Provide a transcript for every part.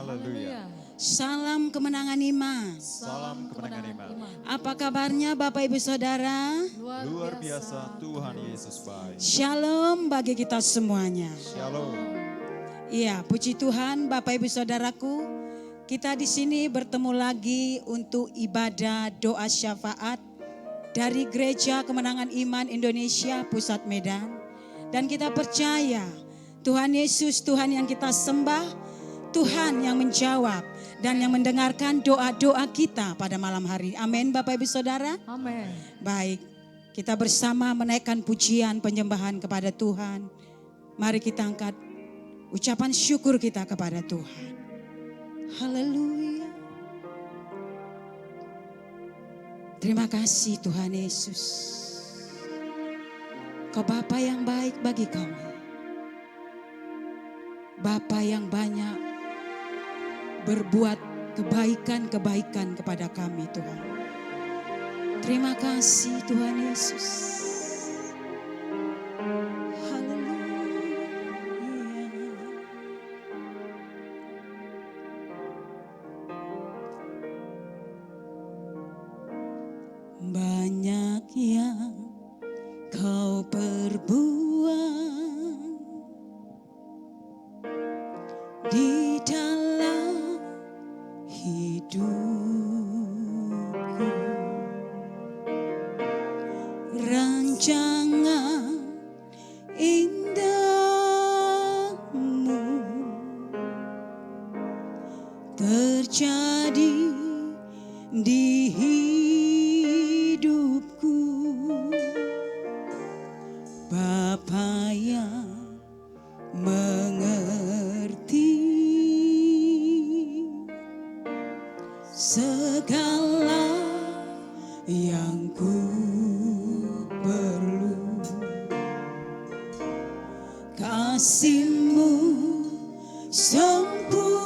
Haleluya. Salam kemenangan iman. Salam kemenangan iman. Apa kabarnya Bapak Ibu Saudara? Luar biasa Tuhan Yesus baik. Shalom bagi kita semuanya. Shalom. Iya, puji Tuhan Bapak Ibu Saudaraku. Kita di sini bertemu lagi untuk ibadah doa syafaat dari Gereja Kemenangan Iman Indonesia Pusat Medan. Dan kita percaya Tuhan Yesus, Tuhan yang kita sembah, Tuhan yang menjawab dan yang mendengarkan doa-doa kita pada malam hari. Amin Bapak Ibu Saudara. Amin. Baik, kita bersama menaikkan pujian penyembahan kepada Tuhan. Mari kita angkat ucapan syukur kita kepada Tuhan. Haleluya. Terima kasih Tuhan Yesus. Kau Bapa yang baik bagi kami. Bapa yang banyak berbuat kebaikan-kebaikan kepada kami Tuhan. Terima kasih Tuhan Yesus. Haleluya. Banyak yang kau perbuat di dalam hidupku, rancangan indahmu terjadi di hidupku. Bapa yang mengerti segala yang ku perlu, kasih-Mu sempurna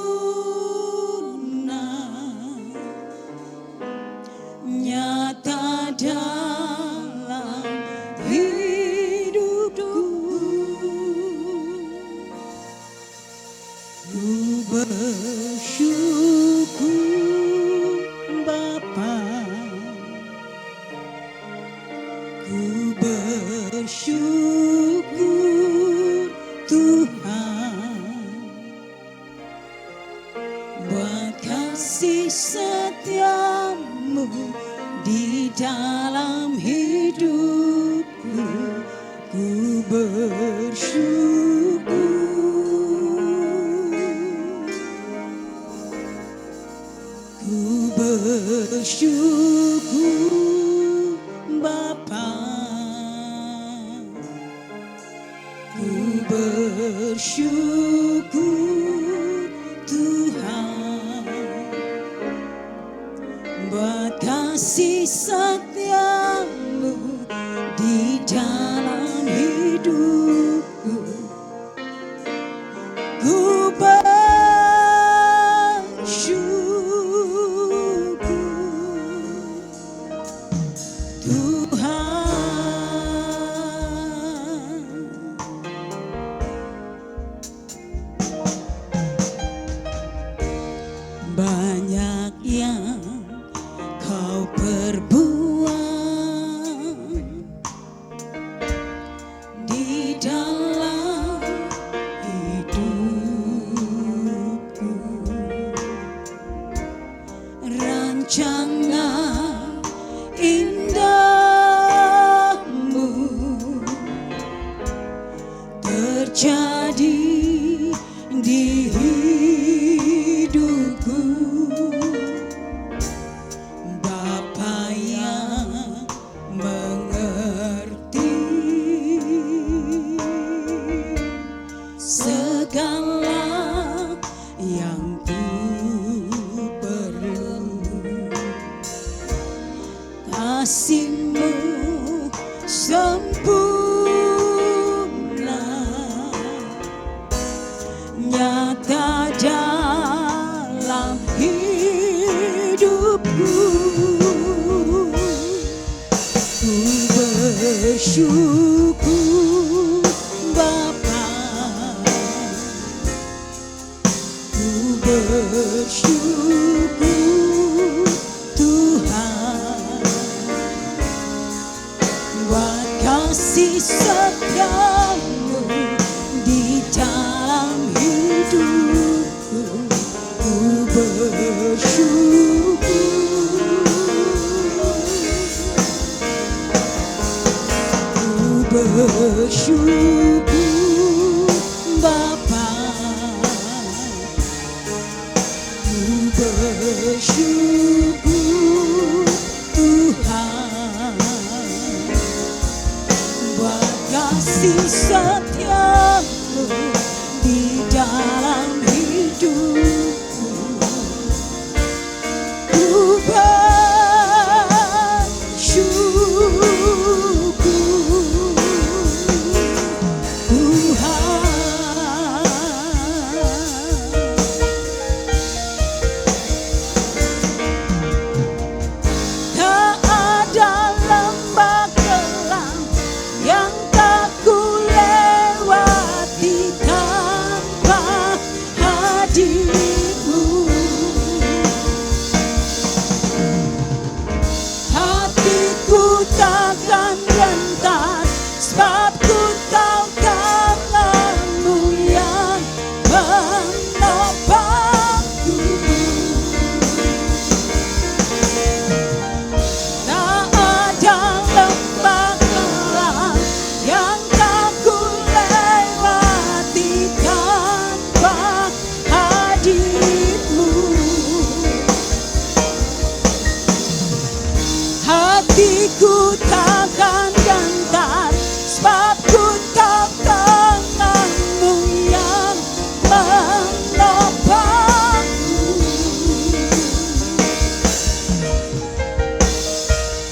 nyata dalam hidupku. Ku bersyukur Bapa, ku bersyukur Tuhan buat kasih setiamu di dalam hidupku. Ku bersyukur, ku bersyukur Bapa, ku bersyukur Tuhan buat kasih setiamu di dalam hidupku. Ku bersyukur Tuhan. Banyak yang kau perbuat di dalam hidupku, rancangan indahmu terjadi di hidupku. Bapa yang mengerti segala yang ku perlu, kasih-Mu sempurna nyata dalam hidupku. Ku bersyukur Bapa, ku bersyukur Tuhan buat kasih setiamu di dalam hidupku. Ku bersyukur, ku bersyukur Bapa, ku bersyukur Tuhan buat kasih setiamu di dalam hidupku. Ku bersyukur Tuhan. Tak ada lembah kelam yang tak ku lewati tanpa hadirmu. Hatiku takkan gentar, sebab ku tahu tanganmu yang menopangku. Tak ada lembah kelam yang tak ku lewati tanpa hadirmu. Hatiku takkan gentar, sebab ku tahu tanganmu yang menopangku.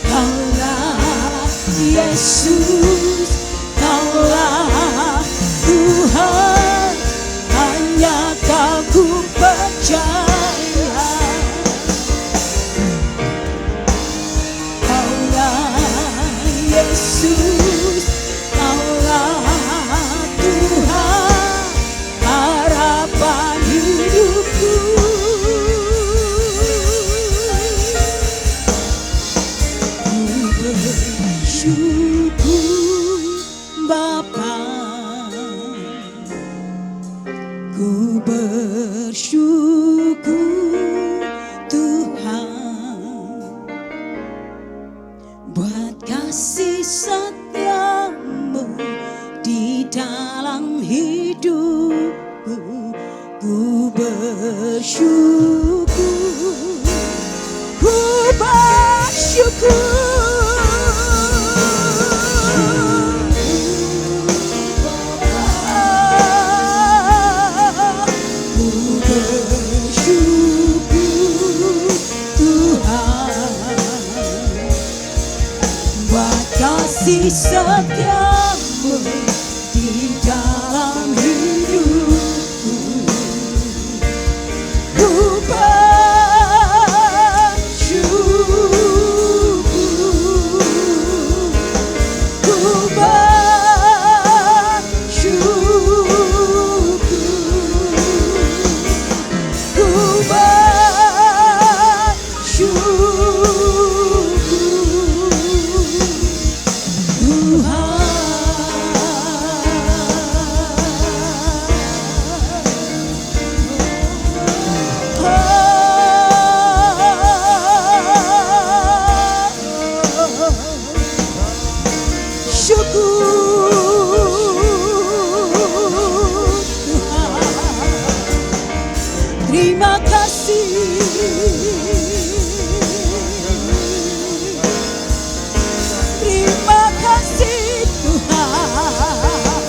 Kaulah Yesus, Kaulah Tuhan, hanya Kau ku percaya. Kaulah Yesus, Kaulah Tuhan, harapan hidupku. Ku bersyukur Bapa, ku bersyukur Tuhan buat kasih setiamu di dalam hidupku. Ku bersyukur, ku bersyukur. Ku bersyukur Tuhan buat kasih setiamu di dalam hidupku. Ku bersyukur, ku bersyukur, ku bersyukur Terima kasih, terima kasih Tuhan,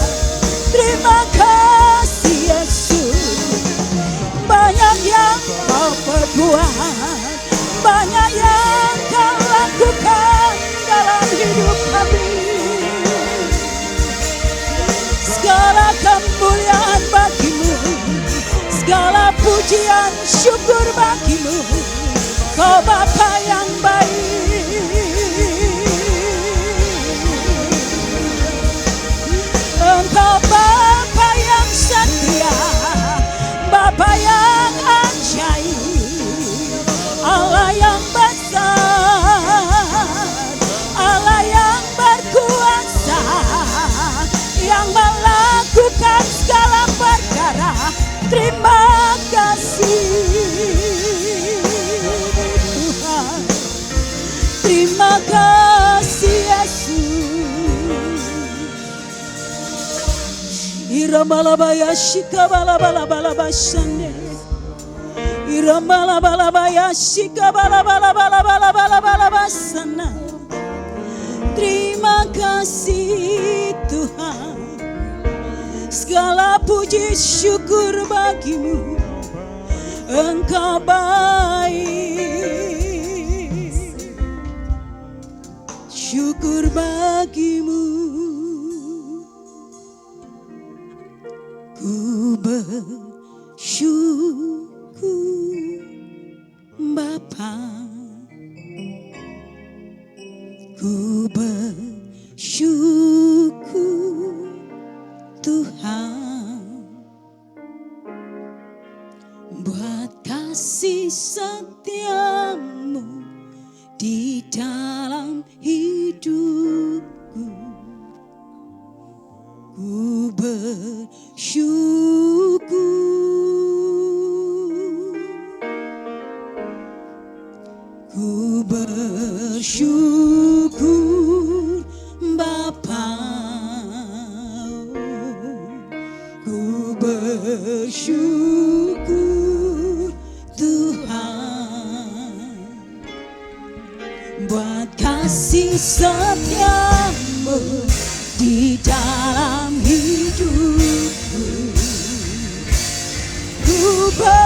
terima kasih Yesus. Banyak yang Kau perbuat, banyak yang Kau lakukan dalam hidup kami. Segala kemuliaan bagi-Mu, segala pujian syukur bagi-Mu. Kau Bapa yang baik, Engkau Bapa yang setia, Bapa yang Iramalabaya shikabalabalabalabashande. Iramalabaya shikabalabalabalabalabalabasana. Terima kasih Tuhan. Segala puji syukur bagimu. Engkau baik. Syukur bagimu. Ku bersyukur Bapa. Ku bersyukur Tuhan buat kasih setiamu di dalam hidupku. Ku bersyukur, ku bersyukur Bapa, ku bersyukur Tuhan buat kasih setiamu di dalam hidupku. Ku bersyukur,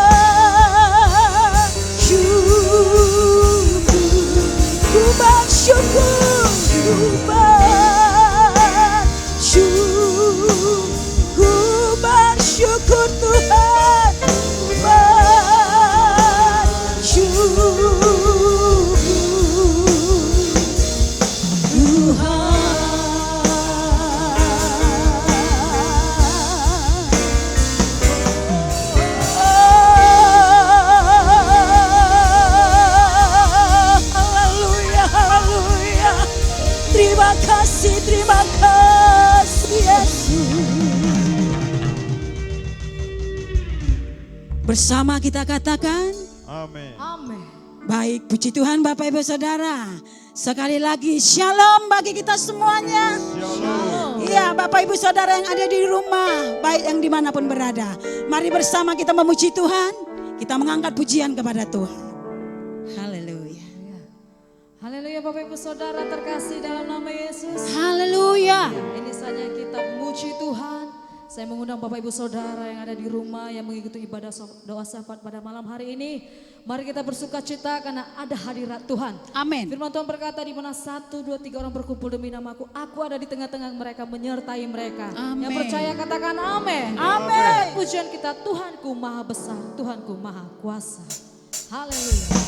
ku bersyukur, ku bersyukur, ku bersyukur Tuhan, ku bersyukur Tuhan. Terima kasih Yesus. Bersama kita katakan Amin. Amin. baik. Puji Tuhan Bapak Ibu Saudara. Sekali lagi shalom bagi kita semuanya. Shalom. Iya Bapak Ibu Saudara yang ada di rumah, baik yang dimanapun berada. Mari bersama kita memuji Tuhan. Kita mengangkat pujian kepada Tuhan. Haleluya. Haleluya Bapak Ibu Saudara terkasih dalam nama Yesus. Haleluya. Ini saatnya kita memuji Tuhan. Saya mengundang Bapak Ibu Saudara yang ada di rumah yang mengikuti ibadah doa syafaat pada malam hari ini. Mari kita bersuka cita karena ada hadirat Tuhan. Amin. Firman Tuhan berkata di mana 1, 2, 3 orang berkumpul demi namaku. Aku ada di tengah-tengah mereka menyertai mereka. Amin. Yang percaya katakan amin. Amin. Pujian kita Tuhanku maha besar, Tuhanku maha kuasa. Haleluya.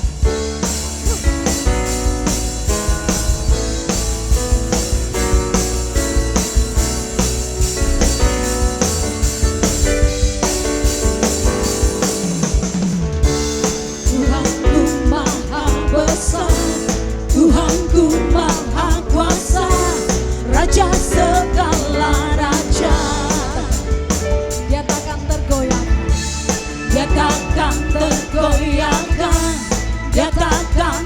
Tuhanku maha kuasa, Raja segala raja. Dia takkan tergoyahkan, Dia takkan tergoyahkan, Dia takkan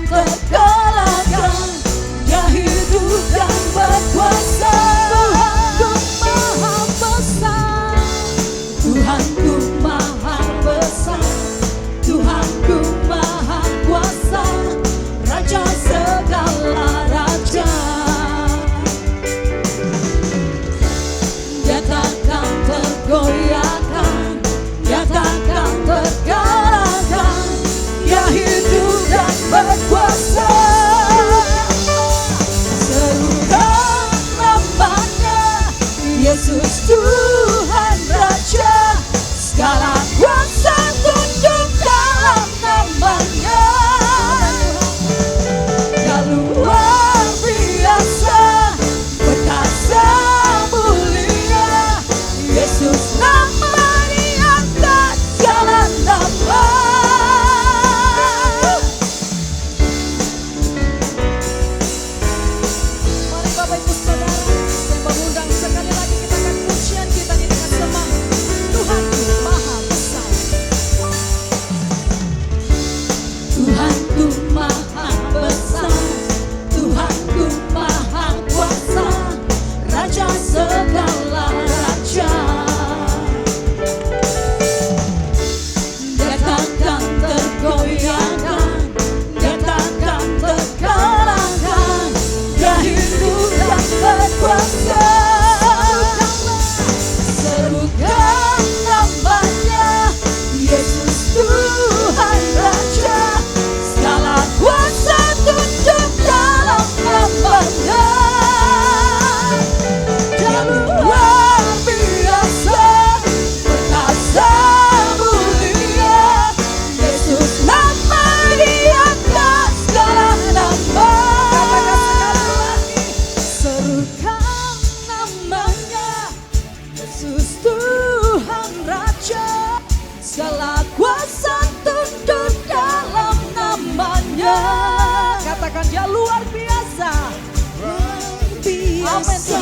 berkuasa,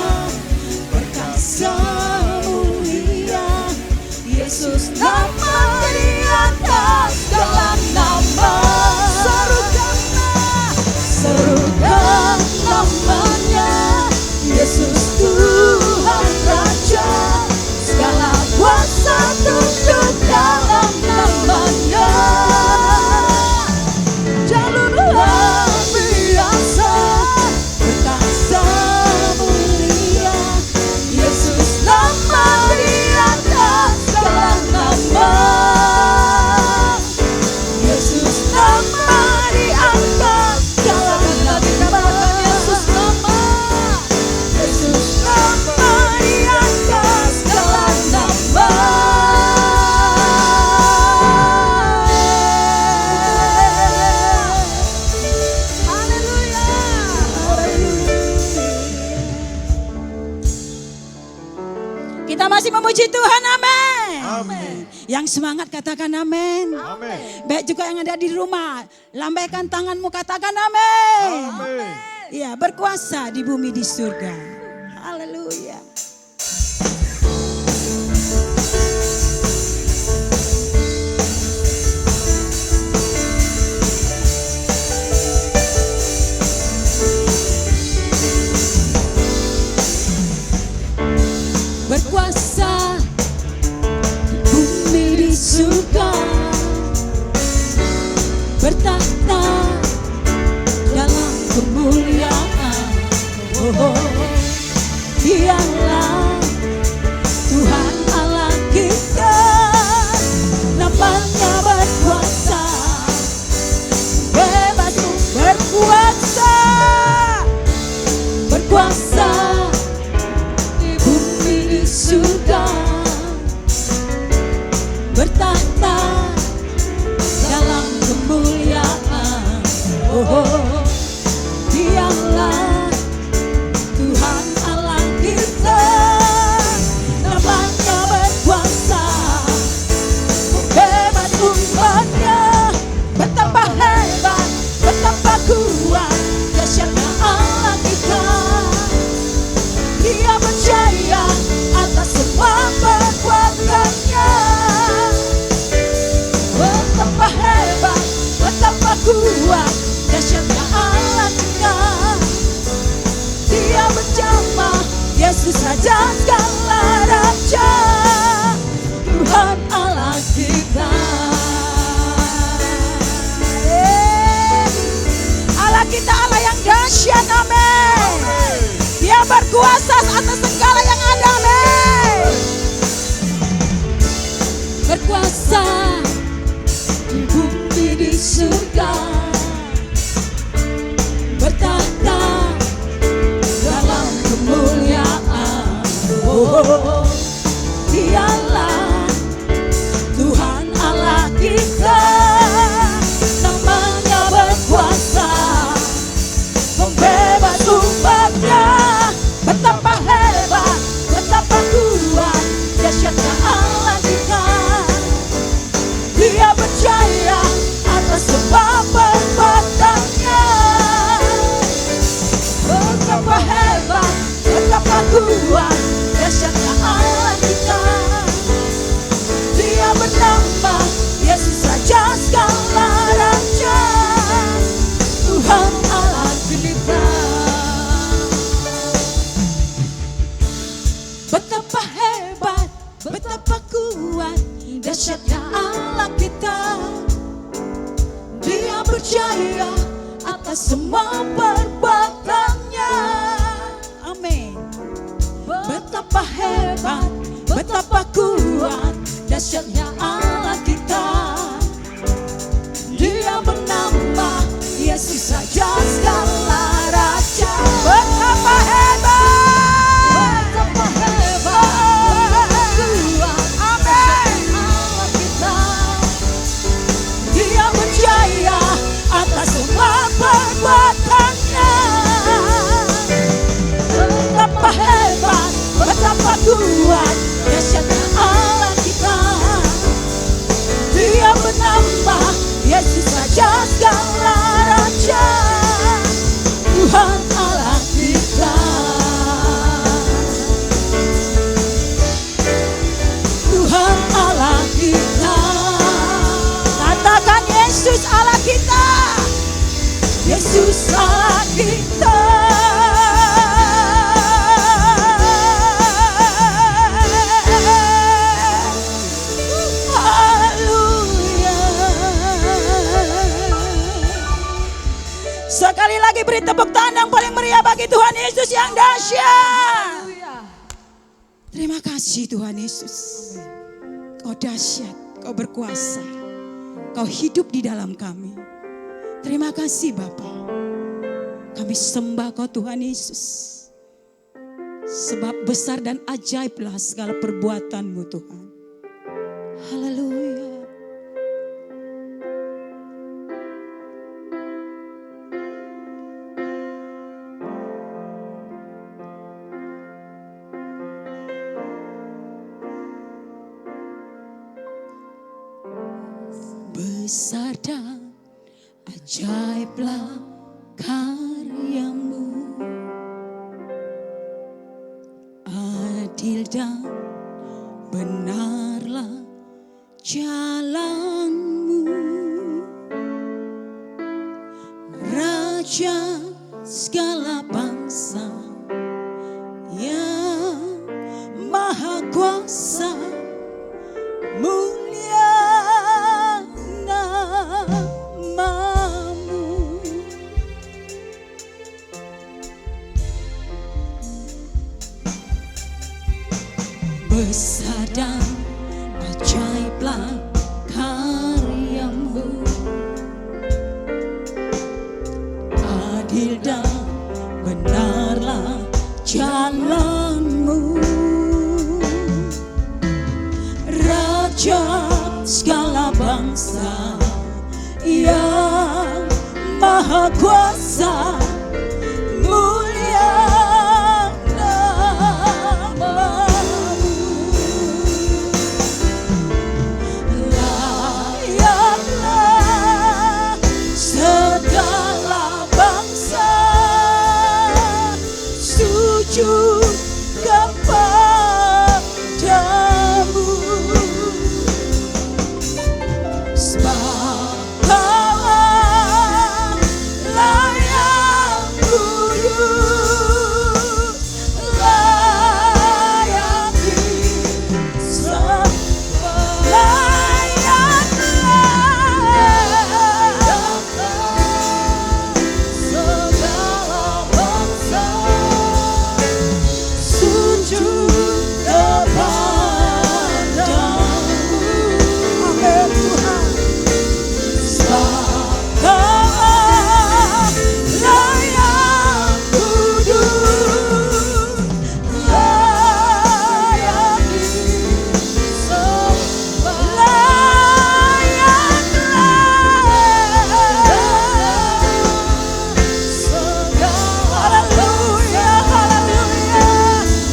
perkasa mulia. Yesus nama di atas segala nama. Serukan namanya, Yesus Tuhan Raja. Segala kuasa tunduk dalam namanya. Jalur luar biasa, perkasa mulia. Yesus nama di atas segala nama. Yesus nama di atas segala nama. Yesus nama. Yesus nama di atas segala nama. Haleluya. Kita masih memuji Tuhan, amin. Amin. Yang semangat katakan amin. Amin. Baik juga yang ada di rumah, lambaikan tanganmu katakan amin. Amin. Iya, berkuasa di bumi di surga. Haleluya. Berkuasa bumi di surga, bertahta dalam kemuliaan. Dialah Tuhan Allah kita, namanya berkuasa, bebas berkuasa, berkuasa di bumi di surga, bertahta dalam kemuliaan. Dialah Tuhan Allah kita, namanya berkuasa, bebas umatnya. Betapa hebat, betapa kuat, dahsyatnya Allah kita. Dia percaya atas semua perbuatannya. Betapa hebat, betapa kuat, dahsyatnya Allah kita. Dia berjamaah, Yesus Raja segala raja, Tuhan Allah kita. Allah kita Allah yang dahsyat, amin. Dia berkuasa atas segala yang ada, amin. Berkuasa di bumi di surga, bertahta dalam kemuliaan. Dialah Tuhan Allah kita, namanya berkuasa, membebas umatnya. Betapa hebat, betapa kuat, dahsyatnya Allah kita. Dia percaya atas semua perbuatannya. Betapa hebat, betapa kuat, dahsyatnya Allah kita. Dia bernama Yesus Raja segala raja, Tuhan Allah kita. Betapa hebat, betapa kuat, dahsyatnya Allah kita. Dia percaya atas semua perbuatannya. Amin. Betapa hebat, betapa kuat, dahsyatnya Allah kita. Dia bernama Yesus Raja segala raja. Betapa hebat, betapa hebat, kuat, amin. Allah kita. Dia percaya atas semua perbuatannya. Betapa hebat, betapa kuat, dahsyatnya Allah kita. Dia bernama Yesus Raja segala raja, Tuhan Allah kita. lagi beri tepuk tangan yang paling meriah bagi Tuhan Yesus yang dahsyat. Terima kasih Tuhan Yesus. Kau dahsyat, kau berkuasa. Kau hidup di dalam kami. Terima kasih Bapa. Kami sembah Kau Tuhan Yesus. Sebab besar dan ajaiblah segala perbuatan-Mu Tuhan. Haleluya. Besar dan ajaiblah karya-Mu, adil dan benarlah jalan-Mu, Raja segala bangsa yang maha kuasa, mulia namamu. Besar dan ajaiblah karya-Mu, adil dan benarlah jalan-Mu, Raja segala bangsa yang maha kuasa, mulia namamu. Layaklah segala bangsa sujud kepadamu, sebab Kaulah layak kudus, layak disembah. Segala bangsa sujud kepadamu. Amin Tuhan. Sebab Kaulah layak kudus, layak disembah. Haleluya, haleluya,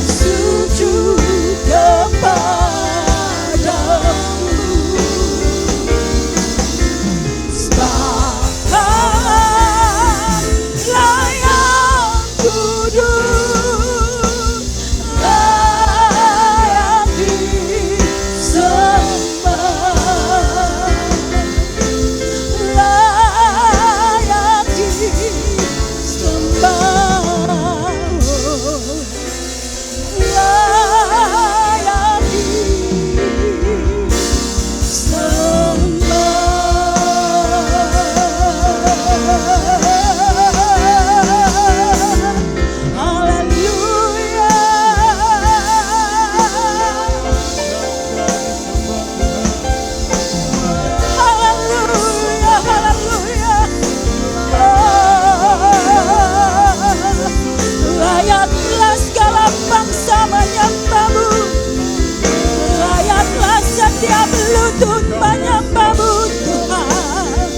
sujud kepadamu. Sebab Kaulah layak kudus, layak disembah, layak disembah, layak disembah. Haleluya. Haleluya, haleluya. Layaklah segala bangsa menyembah-Mu, layaklah setiap lutut menyembah-Mu Tuhan.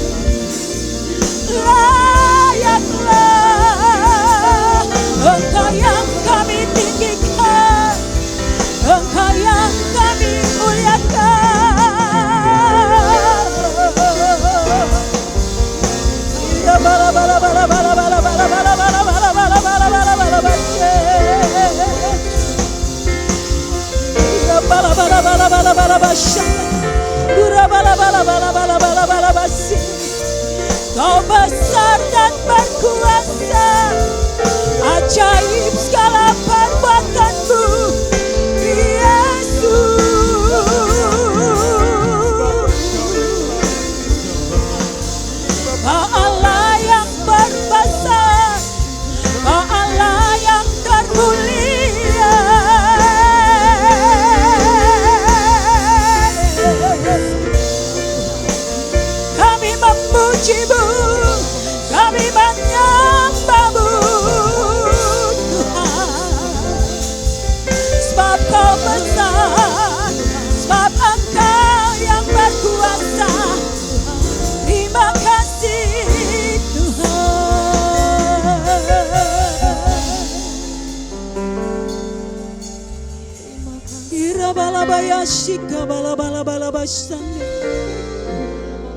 Layaklah Engkau yang kami tinggikan, Engkau yang kami muliakan. Ya bala bala bala bala bala bala bala bala bala bala bala bala bala bala. Ya bala bala bala bala bala bala. Dura bala bala bala bala bala bala bala. Kau besar dan berkuasa, ajaib segala perbuatan-Mu, Yesus. Kau Allah yang berbesar, memuji-Mu, kami menyembah-Mu Tuhan. Sebab Kau besar, sebab Engkau yang berkuasa. Terima kasih Tuhan. Ira balabaya shika balabalabalabasan.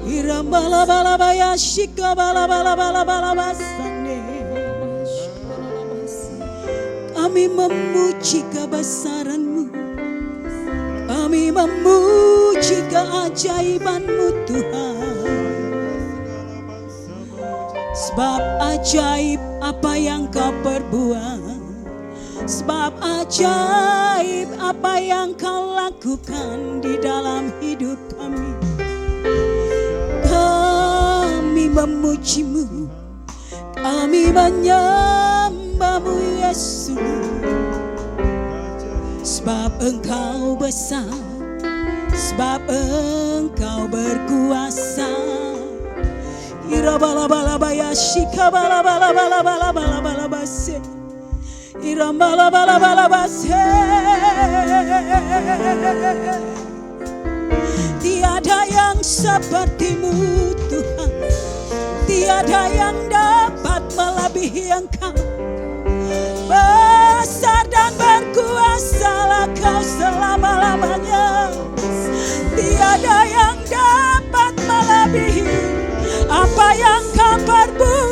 Ira balabalabaya shika balabalabalabasan. Kami memuji kebesaran-Mu, kami memuji keajaiban-Mu Tuhan. Sebab ajaib apa yang Kau perbuat, sebab ajaib apa yang Kau lakukan di dalam hidup kami. Kami memuji-Mu, kami menyembah-Mu Yesus. Sebab Engkau besar, sebab Engkau berkuasa. Ira balabalabaya shika balabalabalabalabalabalabase. Ira balabalabalabalabase. Tiada yang seperti-Mu Tuhan, tiada yang dapat melebihi Engkau. Besar dan berkuasalah Kau selama-lamanya. Tiada yang dapat melebihi apa yang Kau perbuat.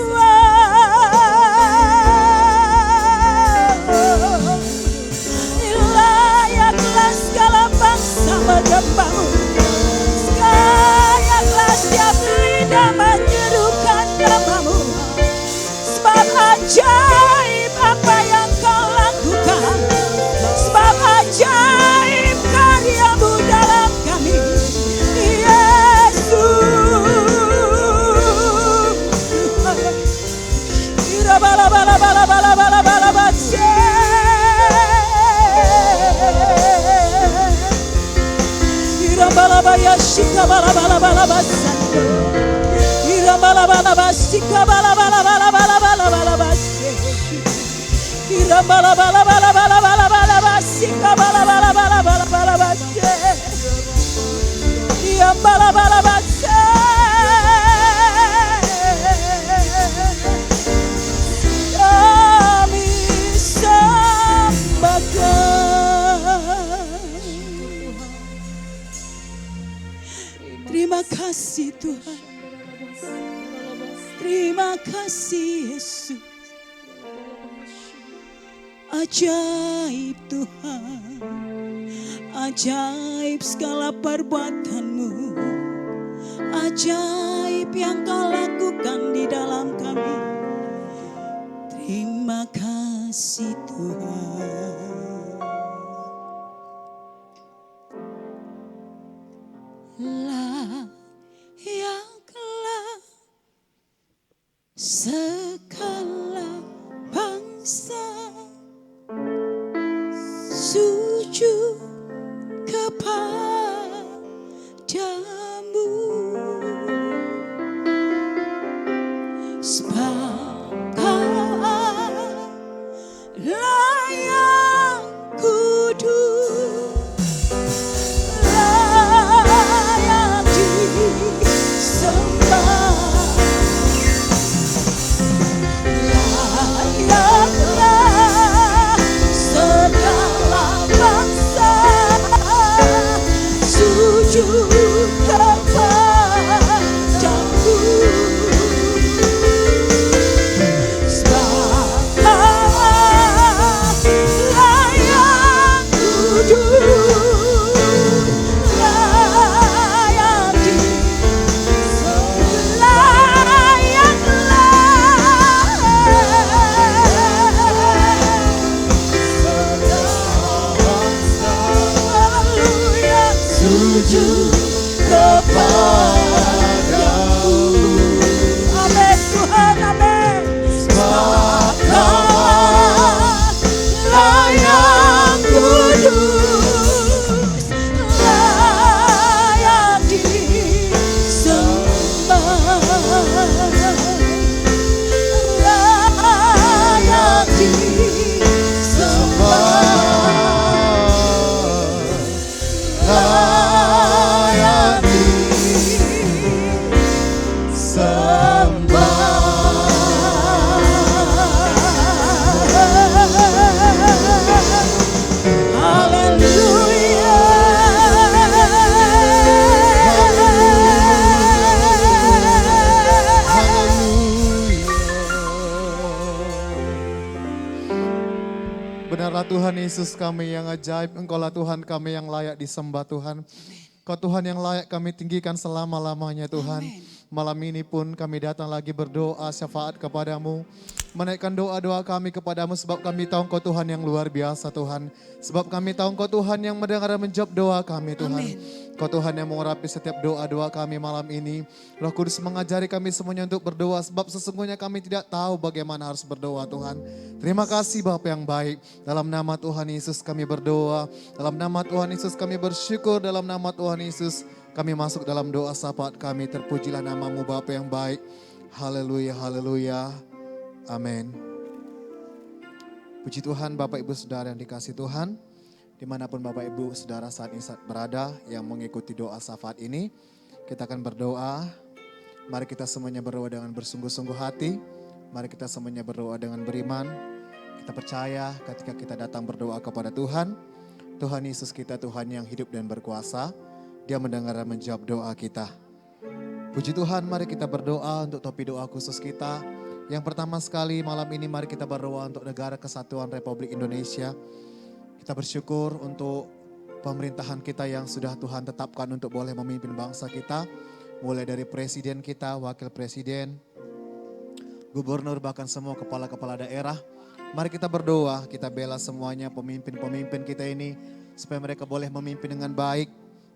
Layaklah segala bangsa menyembah-Mu, layaklah setiap lidah menyerukan nama-Mu. Sebab ajaib apa yang Kau lakukan, sebab ajaib karya-Mu dalam kami Yesus. Ira balabalabalabalabalabalabase. Ira balabaya shika balabalabalabasan. Ira balabalabasika balabalabalabalabalabalabase. Ira balabalabalabalabalabalabasika balabalabalabalabalabalabase. Ira balabalabase. Kami sembahkan. Terima kasih Tuhan, terima kasih Yesus. Ajaib Tuhan, ajaib segala perbuatan-Mu, ajaib yang Kau lakukan di dalam kami. Terima kasih Tuhan. Layaklah segala bangsa sujud kepadamu. Sebab Kau layak kudus, layak disembah. Layaklah segala bangsa sujud kepadamu. Tuhan Yesus kami yang ajaib, Engkaulah Tuhan kami yang layak disembah Tuhan. Kau Tuhan yang layak kami tinggikan selama-lamanya Tuhan. Malam ini pun kami datang lagi berdoa syafaat kepadamu. Menaikkan doa-doa kami kepadamu sebab kami tahu Engkau Tuhan yang luar biasa Tuhan. Sebab kami tahu Engkau Tuhan yang mendengar dan menjawab doa kami Tuhan. Kau Tuhan yang mengurapi setiap doa-doa kami malam ini. Roh Kudus mengajari kami semuanya untuk berdoa sebab sesungguhnya kami tidak tahu bagaimana harus berdoa Tuhan. Terima kasih Bapa yang baik. Dalam nama Tuhan Yesus kami berdoa. Dalam nama Tuhan Yesus kami bersyukur. Dalam nama Tuhan Yesus kami masuk dalam doa syafaat kami. Terpujilah namamu Bapa yang baik. Haleluya, haleluya. Amin. Puji Tuhan Bapak Ibu Saudara yang dikasihi Tuhan. Dimanapun Bapak Ibu Saudara saat ini berada yang mengikuti doa syafaat ini. Kita akan berdoa. Mari kita semuanya berdoa dengan bersungguh-sungguh hati. Mari kita semuanya berdoa dengan beriman. Kita percaya ketika kita datang berdoa kepada Tuhan. Tuhan Yesus kita Tuhan yang hidup dan berkuasa. Dia mendengar dan menjawab doa kita. Puji Tuhan, mari kita berdoa untuk topi doa khusus kita. Yang pertama sekali malam ini mari kita berdoa untuk negara kesatuan Republik Indonesia. Kita bersyukur untuk pemerintahan kita yang sudah Tuhan tetapkan untuk boleh memimpin bangsa kita. Mulai dari presiden kita, wakil presiden, gubernur, bahkan semua kepala-kepala daerah. Mari kita berdoa, kita bela semuanya pemimpin-pemimpin kita ini. Supaya mereka boleh memimpin dengan baik.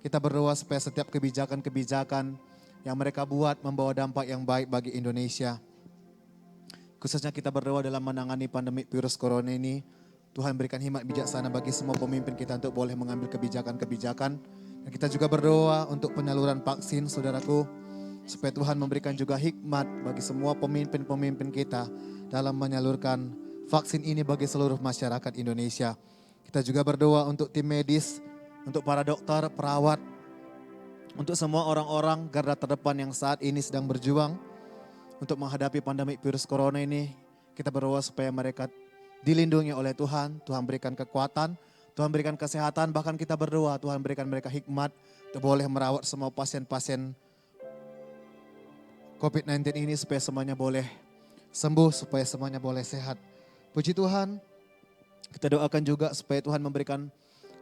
Kita berdoa supaya setiap kebijakan-kebijakan yang mereka buat membawa dampak yang baik bagi Indonesia. Khususnya kita berdoa dalam menangani pandemi virus corona ini. Tuhan berikan hikmat bijaksana bagi semua pemimpin kita untuk boleh mengambil kebijakan-kebijakan. Dan kita juga berdoa untuk penyaluran vaksin saudaraku. Supaya Tuhan memberikan juga hikmat bagi semua pemimpin-pemimpin kita dalam menyalurkan vaksin ini bagi seluruh masyarakat Indonesia. Kita juga berdoa untuk tim medis, untuk para dokter, perawat, untuk semua orang-orang garda terdepan yang saat ini sedang berjuang untuk menghadapi pandemi virus corona ini. Kita berdoa supaya mereka dilindungi oleh Tuhan, Tuhan berikan kekuatan, Tuhan berikan kesehatan, bahkan kita berdoa Tuhan berikan mereka hikmat untuk boleh merawat semua pasien-pasien COVID-19 ini supaya semuanya boleh sembuh, supaya semuanya boleh sehat. Puji Tuhan, kita doakan juga supaya Tuhan memberikan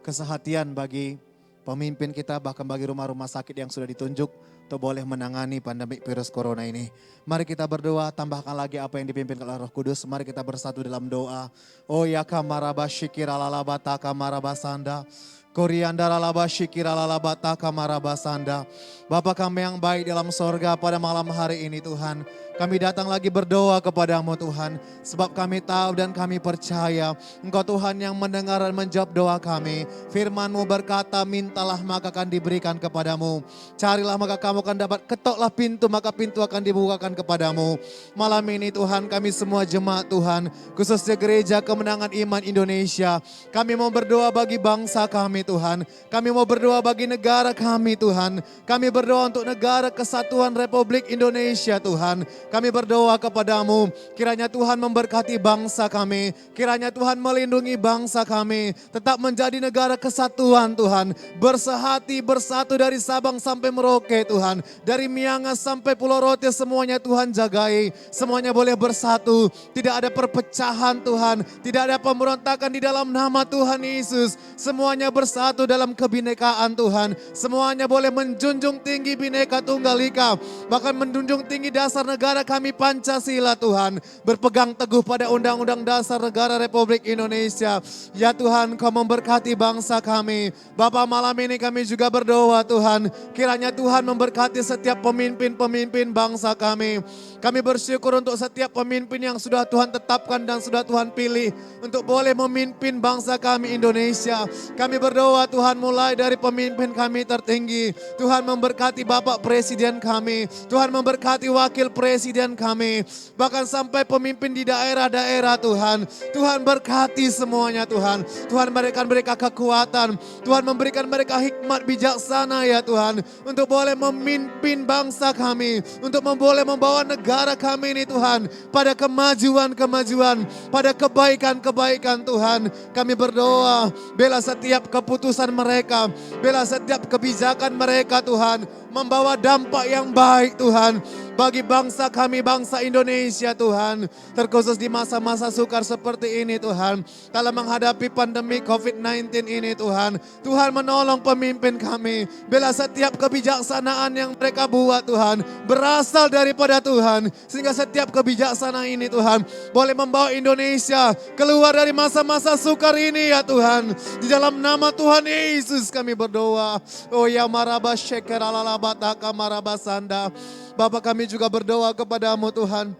kesehatan bagi pemimpin kita, bahkan bagi rumah-rumah sakit yang sudah ditunjuk untuk boleh menangani pandemi virus corona ini. Mari kita berdoa, tambahkan lagi apa yang dipimpin oleh Roh Kudus. Mari kita bersatu dalam doa. Oh ya kamaraba syikira lalabata kamarabasanda. Koriandara laba syikira lalabata kamarabasanda. Bapa kami yang baik dalam sorga pada malam hari ini Tuhan. Kami datang lagi berdoa kepadamu Tuhan. Sebab kami tahu dan kami percaya Engkau Tuhan yang mendengar dan menjawab doa kami. Firman-Mu berkata, mintalah maka akan diberikan kepadamu. Carilah maka kamu akan dapat. Ketoklah pintu maka pintu akan dibukakan kepadamu. Malam ini Tuhan kami semua jemaat Tuhan. Khususnya Gereja Kemenangan Iman Indonesia. Kami mau berdoa bagi bangsa kami Tuhan. Kami mau berdoa bagi negara kami Tuhan. Kami berdoa untuk negara kesatuan Republik Indonesia Tuhan. Kami berdoa kepadamu, kiranya Tuhan memberkati bangsa kami, kiranya Tuhan melindungi bangsa kami, tetap menjadi negara kesatuan Tuhan, bersehati bersatu dari Sabang sampai Merauke Tuhan, dari Miangas sampai Pulau Rote semuanya Tuhan jagai, semuanya boleh bersatu, tidak ada perpecahan Tuhan, tidak ada pemberontakan di dalam nama Tuhan Yesus, semuanya bersatu dalam kebinekaan Tuhan, semuanya boleh menjunjung tinggi Bhinneka Tunggal Ika, bahkan menjunjung tinggi dasar negara kami Pancasila Tuhan, berpegang teguh pada Undang-Undang Dasar Negara Republik Indonesia. Ya Tuhan, Kau memberkati bangsa kami. Bapa, malam ini kami juga berdoa Tuhan, kiranya Tuhan memberkati setiap pemimpin-pemimpin bangsa kami. Kami bersyukur untuk setiap pemimpin yang sudah Tuhan tetapkan dan sudah Tuhan pilih untuk boleh memimpin bangsa kami Indonesia. Kami berdoa Tuhan mulai dari pemimpin kami tertinggi. Tuhan memberkati Bapak Presiden kami. Tuhan memberkati Wakil Presiden kami. Bahkan sampai pemimpin di daerah-daerah Tuhan. Tuhan berkati semuanya Tuhan. Tuhan memberikan mereka kekuatan. Tuhan memberikan mereka hikmat bijaksana ya Tuhan. Untuk boleh memimpin bangsa kami. Untuk boleh membawa negara kami ini Tuhan. Pada kemajuan-kemajuan. Pada kebaikan-kebaikan Tuhan. Kami berdoa. Bela setiap keputusan mereka. Bela setiap kebijakan mereka Tuhan. Membawa dampak yang baik Tuhan. bagi bangsa kami, bangsa Indonesia Tuhan. Terkhusus di masa-masa sukar seperti ini Tuhan. Dalam menghadapi pandemi COVID-19 ini Tuhan. Tuhan menolong pemimpin kami. Bila setiap kebijaksanaan yang mereka buat Tuhan berasal daripada Tuhan. Sehingga setiap kebijaksanaan ini Tuhan boleh membawa Indonesia keluar dari masa-masa sukar ini ya Tuhan. Di dalam nama Tuhan Yesus kami berdoa. Oh ya maraba shekeralabataka marabasanda. Bapak kami juga berdoa kepadamu Tuhan.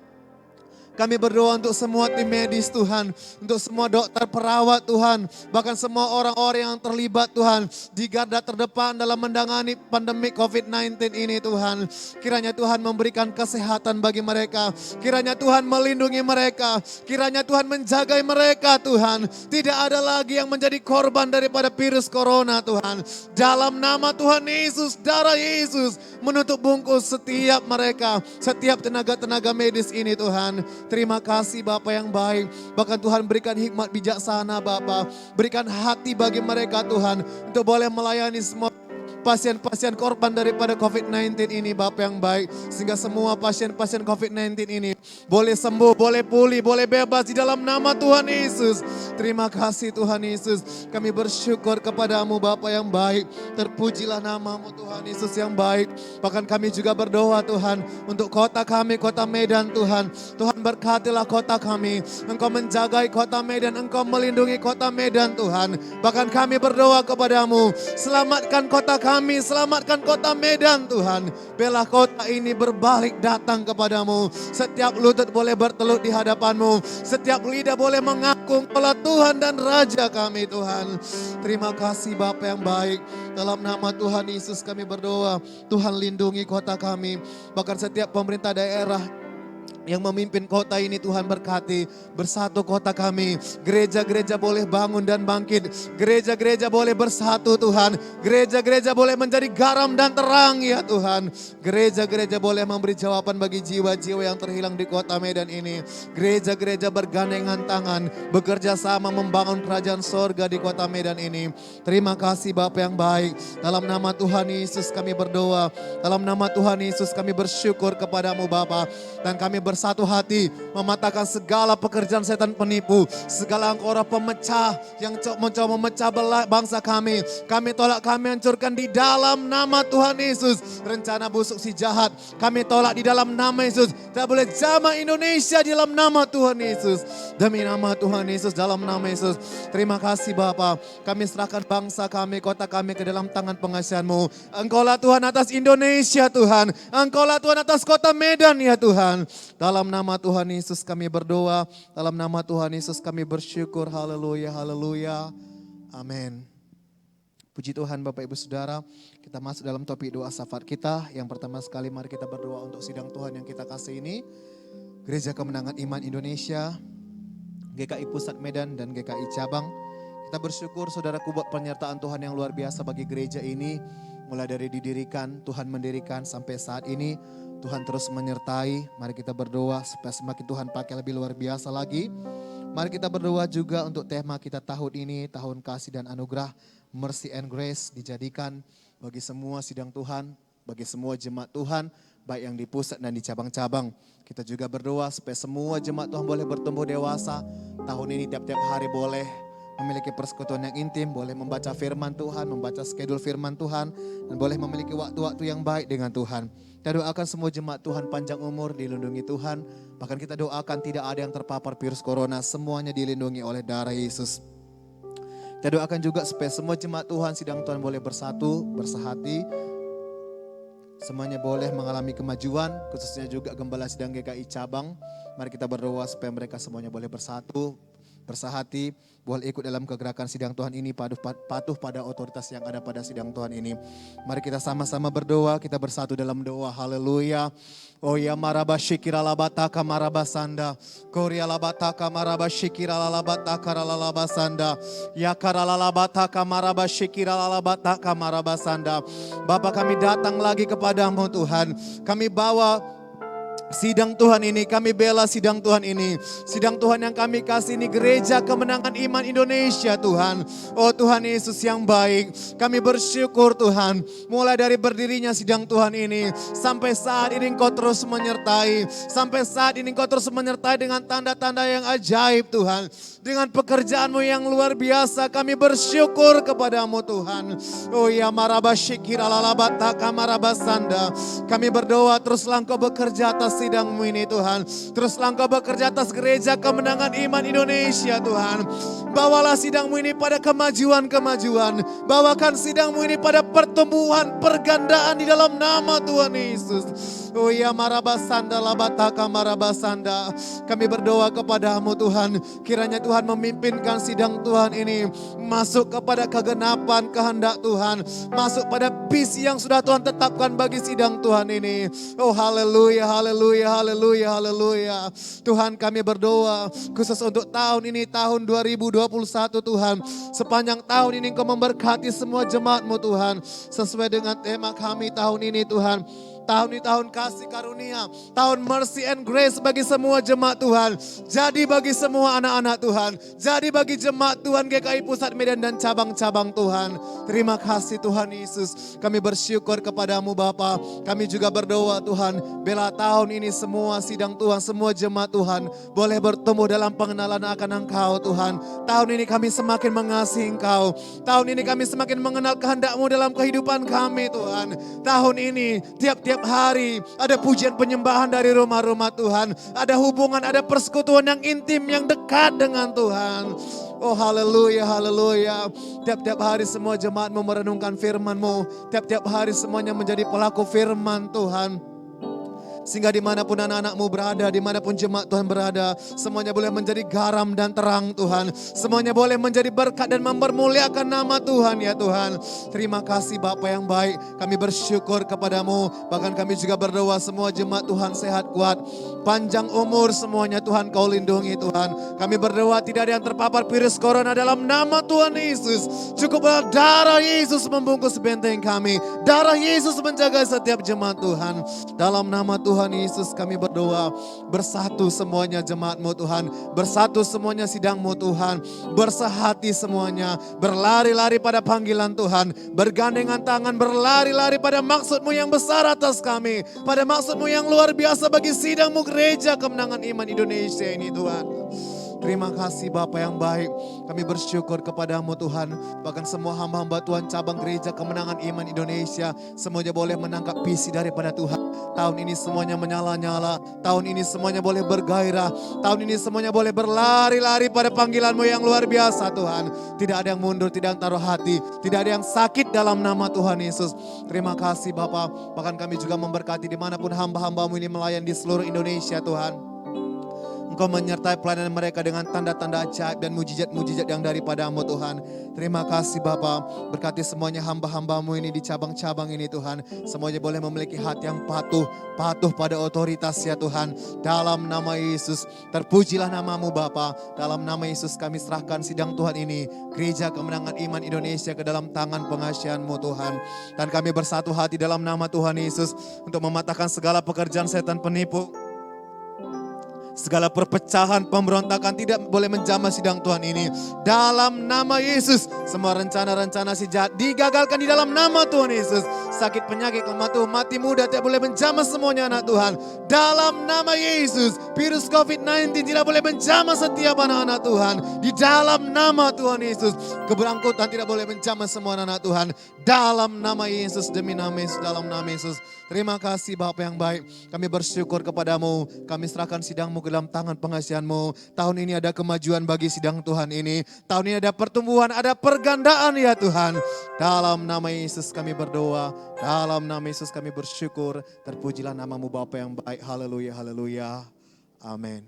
Kami berdoa untuk semua tim medis Tuhan. Untuk semua dokter perawat Tuhan. Bahkan semua orang-orang yang terlibat Tuhan. Di garda terdepan dalam menangani pandemi COVID-19 ini Tuhan. Kiranya Tuhan memberikan kesehatan bagi mereka. Kiranya Tuhan melindungi mereka. Kiranya Tuhan menjaga mereka Tuhan. Tidak ada lagi yang menjadi korban daripada virus corona Tuhan. Dalam nama Tuhan Yesus, darah Yesus menutup bungkus setiap mereka. Setiap tenaga-tenaga medis ini Tuhan. Terima kasih Bapa yang baik. Bahkan Tuhan berikan hikmat bijaksana Bapa. Berikan hati bagi mereka Tuhan. Untuk boleh melayani semua pasien-pasien korban daripada COVID-19 ini Bapa yang baik. Sehingga semua pasien-pasien COVID-19 ini boleh sembuh, boleh pulih, boleh bebas di dalam nama Tuhan Yesus. Terima kasih Tuhan Yesus. Kami bersyukur kepadamu Bapa yang baik. Terpujilah namamu Tuhan Yesus yang baik. Bahkan kami juga berdoa Tuhan untuk kota kami, kota Medan Tuhan. Tuhan berkatilah kota kami. Engkau menjagai kota Medan, Engkau melindungi kota Medan Tuhan. Bahkan kami berdoa kepadamu, selamatkan kota kami, selamatkan kota Medan Tuhan. Bela kota ini berbalik datang kepadamu. Setiap lutut boleh bertelut di hadapanmu. Setiap lidah boleh mengaku Engkaulah Tuhan dan Raja kami Tuhan. Terima kasih Bapa yang baik. Dalam nama Tuhan Yesus kami berdoa. Tuhan lindungi kota kami. Bahkan setiap pemerintah daerah yang memimpin kota ini Tuhan berkati. Bersatu kota kami. Gereja-gereja boleh bangun dan bangkit. Gereja-gereja boleh bersatu Tuhan. Gereja-gereja boleh menjadi garam dan terang ya Tuhan. Gereja-gereja boleh memberi jawaban bagi jiwa-jiwa yang terhilang di kota Medan ini. Gereja-gereja bergandengan tangan. Bekerja sama membangun kerajaan sorga di kota Medan ini. Terima kasih Bapa yang baik. Dalam nama Tuhan Yesus kami berdoa. Dalam nama Tuhan Yesus kami bersyukur kepadamu Bapa. Dan kami bersatu hati mematahkan segala pekerjaan setan penipu, segala orang pemecah yang mencoba memecah belah bangsa kami. Kami tolak, kami hancurkan di dalam nama Tuhan Yesus. Rencana busuk si jahat kami tolak di dalam nama Yesus. Tak boleh jamah Indonesia di dalam nama Tuhan Yesus. Demi nama Tuhan Yesus, dalam nama Yesus. Terima kasih Bapa. Kami serahkan bangsa kami, kota kami ke dalam tangan pengasihan-Mu. Engkaulah Tuhan atas Indonesia Tuhan. Engkaulah Tuhan atas kota Medan ya Tuhan. Dalam nama Tuhan Yesus kami berdoa. Dalam nama Tuhan Yesus kami bersyukur. Haleluya, haleluya. Amin. Puji Tuhan Bapak Ibu Saudara. Kita masuk dalam topik doa syafaat kita. Yang pertama sekali mari kita berdoa untuk sidang Tuhan yang kita kasih ini. Gereja Kemenangan Iman Indonesia, GKI Pusat Medan dan GKI Cabang. Kita bersyukur saudaraku buat penyertaan Tuhan yang luar biasa bagi gereja ini. Mulai dari didirikan, Tuhan mendirikan sampai saat ini. Tuhan terus menyertai, mari kita berdoa supaya semakin Tuhan pakai lebih luar biasa lagi. Mari kita berdoa juga untuk tema kita tahun ini, tahun kasih dan anugerah, mercy and grace dijadikan bagi semua sidang Tuhan, bagi semua jemaat Tuhan, baik yang di pusat dan di cabang-cabang. Kita juga berdoa supaya semua jemaat Tuhan boleh bertumbuh dewasa. Tahun ini tiap-tiap hari boleh memiliki persekutuan yang intim, boleh membaca firman Tuhan, membaca schedule firman Tuhan, dan boleh memiliki waktu-waktu yang baik dengan Tuhan. Kita doakan semua jemaat Tuhan panjang umur, dilindungi Tuhan. Bahkan kita doakan tidak ada yang terpapar virus corona, semuanya dilindungi oleh darah Yesus. Kita doakan juga supaya semua jemaat Tuhan, sidang Tuhan boleh bersatu, bersehati. Semuanya boleh mengalami kemajuan, khususnya juga gembala sidang GKI Cabang. Mari kita berdoa supaya mereka semuanya boleh bersatu, bersehati, boleh ikut dalam kegerakan sidang Tuhan ini, patuh pada otoritas yang ada pada sidang Tuhan ini. Mari kita sama-sama berdoa, kita bersatu dalam doa. Haleluya. Oh ya maraba shikira labataka maraba sanda. Korea labataka maraba shikira labataka ralaba sanda. Ya karala labataka maraba shikira labataka maraba sanda. Bapa kami datang lagi kepadamu Tuhan. Kami bawa Sidang Tuhan ini, kami bela sidang Tuhan ini. Sidang Tuhan yang kami kasih ini Gereja Kemenangan Iman Indonesia Tuhan. Oh Tuhan Yesus yang baik, kami bersyukur Tuhan. Mulai dari berdirinya sidang Tuhan ini, sampai saat ini Engkau terus menyertai. Sampai saat ini Engkau terus menyertai dengan tanda-tanda yang ajaib Tuhan. Dengan pekerjaan-Mu yang luar biasa, kami bersyukur kepadamu Tuhan. Oh ya marabashikira lalabataka marabasanda. Kami berdoa teruslah Engkau bekerja atas sidang-Mu ini Tuhan. Teruslah Engkau bekerja atas Gereja Kemenangan Iman Indonesia Tuhan. Bawalah sidang-Mu ini pada kemajuan-kemajuan. Bawakan sidang-Mu ini pada pertumbuhan, pergandaan di dalam nama Tuhan Yesus. Oh ya marabasanda labataka marabasanda. Kami berdoa kepadamu Tuhan. Kiranya Tuhan memimpinkan sidang Tuhan ini masuk kepada kegenapan kehendak Tuhan. Masuk pada visi yang sudah Tuhan tetapkan bagi sidang Tuhan ini. Oh haleluya, haleluya, haleluya, haleluya. Tuhan kami berdoa khusus untuk tahun ini, tahun 2021 Tuhan. Sepanjang tahun ini Engkau memberkati semua jemaat-Mu Tuhan. Sesuai dengan tema kami tahun ini Tuhan. Tahun ini tahun kasih karunia, tahun mercy and grace bagi semua jemaat Tuhan. Jadi bagi semua anak-anak Tuhan, jadi bagi jemaat Tuhan GKI Pusat Medan dan cabang-cabang Tuhan. Terima kasih Tuhan Yesus. Kami bersyukur kepadamu Bapa. Kami juga berdoa Tuhan, bela tahun ini semua sidang Tuhan, semua jemaat Tuhan boleh bertumbuh dalam pengenalan akan Engkau Tuhan. Tahun ini kami semakin mengasihi Engkau. Tahun ini kami semakin mengenal kehendak-Mu dalam kehidupan kami Tuhan. Tahun ini tiap-tiap hari ada pujian penyembahan dari rumah-rumah Tuhan. Ada hubungan, ada persekutuan yang intim, yang dekat dengan Tuhan. Oh haleluya, haleluya. Tiap-tiap hari semua jemaat-Mu merenungkan firman-Mu. Tiap-tiap hari semuanya menjadi pelaku firman Tuhan. Sehingga dimanapun anak-anak-Mu berada, dimanapun jemaat Tuhan berada, semuanya boleh menjadi garam dan terang Tuhan. Semuanya boleh menjadi berkat dan mempermuliakan nama Tuhan ya Tuhan. Terima kasih Bapa yang baik, kami bersyukur kepadamu. Bahkan kami juga berdoa semua jemaat Tuhan sehat kuat, panjang umur semuanya Tuhan Kau lindungi Tuhan. Kami berdoa tidak ada yang terpapar virus corona dalam nama Tuhan Yesus. Cukuplah darah Yesus membungkus benteng kami. Darah Yesus menjaga setiap jemaat Tuhan. Dalam nama Tuhan Yesus kami berdoa, bersatu semuanya jemaat-Mu Tuhan, bersatu semuanya sidang-Mu Tuhan, bersehati semuanya, berlari-lari pada panggilan Tuhan, bergandengan tangan, berlari-lari pada maksud-Mu yang besar atas kami, pada maksud-Mu yang luar biasa bagi sidang-Mu Gereja Kemenangan Iman Indonesia ini Tuhan. Terima kasih Bapa yang baik, kami bersyukur kepadamu Tuhan. Bahkan semua hamba-hamba Tuhan cabang Gereja Kemenangan Iman Indonesia, semuanya boleh menangkap visi daripada Tuhan. Tahun ini semuanya menyala-nyala, tahun ini semuanya boleh bergairah, tahun ini semuanya boleh berlari-lari pada panggilan-Mu yang luar biasa Tuhan. Tidak ada yang mundur, tidak ada yang taruh hati, tidak ada yang sakit dalam nama Tuhan Yesus. Terima kasih Bapa, bahkan kami juga memberkati dimanapun hamba-hamba-Mu ini melayani di seluruh Indonesia Tuhan. Engkau menyertai pelayanan mereka dengan tanda-tanda ajaib dan mujizat-mujizat yang daripada-Mu Tuhan. Terima kasih Bapa, berkati semuanya hamba-hamba-Mu ini di cabang-cabang ini Tuhan. Semuanya boleh memiliki hati yang patuh pada otoritas ya Tuhan. Dalam nama Yesus, terpujilah nama-Mu Bapa. Dalam nama Yesus kami serahkan sidang Tuhan ini, Gereja Kemenangan Iman Indonesia ke dalam tangan pengasihan-Mu Tuhan. Dan kami bersatu hati dalam nama Tuhan Yesus untuk mematahkan segala pekerjaan setan penipu. Segala perpecahan, pemberontakan tidak boleh menjamah sidang Tuhan ini. Dalam nama Yesus, semua rencana-rencana si jahat digagalkan di dalam nama Tuhan Yesus. Sakit, penyakit, lemah tubuh, mati muda tidak boleh menjamah semuanya anak Tuhan. Dalam nama Yesus, virus COVID-19 tidak boleh menjamah setiap anak-anak Tuhan. Di dalam nama Tuhan Yesus, keberangkutan tidak boleh menjamah semua anak Tuhan. Dalam nama Yesus, demi nama Yesus, dalam nama Yesus. Terima kasih Bapa yang baik, kami bersyukur kepadamu. Kami serahkan sidang-Mu ke dalam tangan pengasihan-Mu. Tahun ini ada kemajuan bagi sidang Tuhan ini. Tahun ini ada pertumbuhan, ada pergandaan ya Tuhan. Dalam nama Yesus kami berdoa. Dalam nama Yesus kami bersyukur. Terpujilah nama-Mu Bapa yang baik. Haleluya, haleluya. Amin.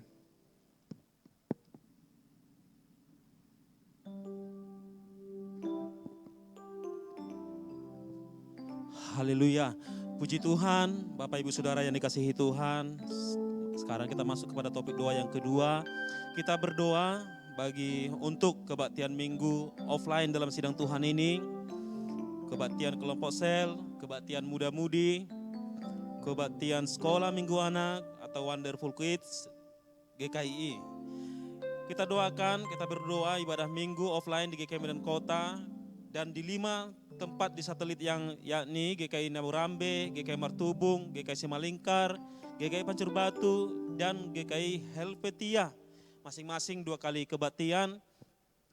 Haleluya. Puji Tuhan, Bapak Ibu Saudara yang dikasihi Tuhan. Sekarang kita masuk kepada topik doa yang kedua. Kita berdoa untuk kebaktian minggu offline dalam sidang Tuhan ini. Kebaktian kelompok sel, kebaktian muda-mudi, kebaktian sekolah minggu anak, atau Wonderful Kids GKI. Kita doakan, kita berdoa ibadah minggu offline di GKI Medan Kota dan di 5 tempat di satelit yang yakni GKI Naburambe, GKI Martubung, GKI Simalingkar, GKI Pancur Batu, dan GKI Helvetia. Masing-masing 2 kali kebaktian.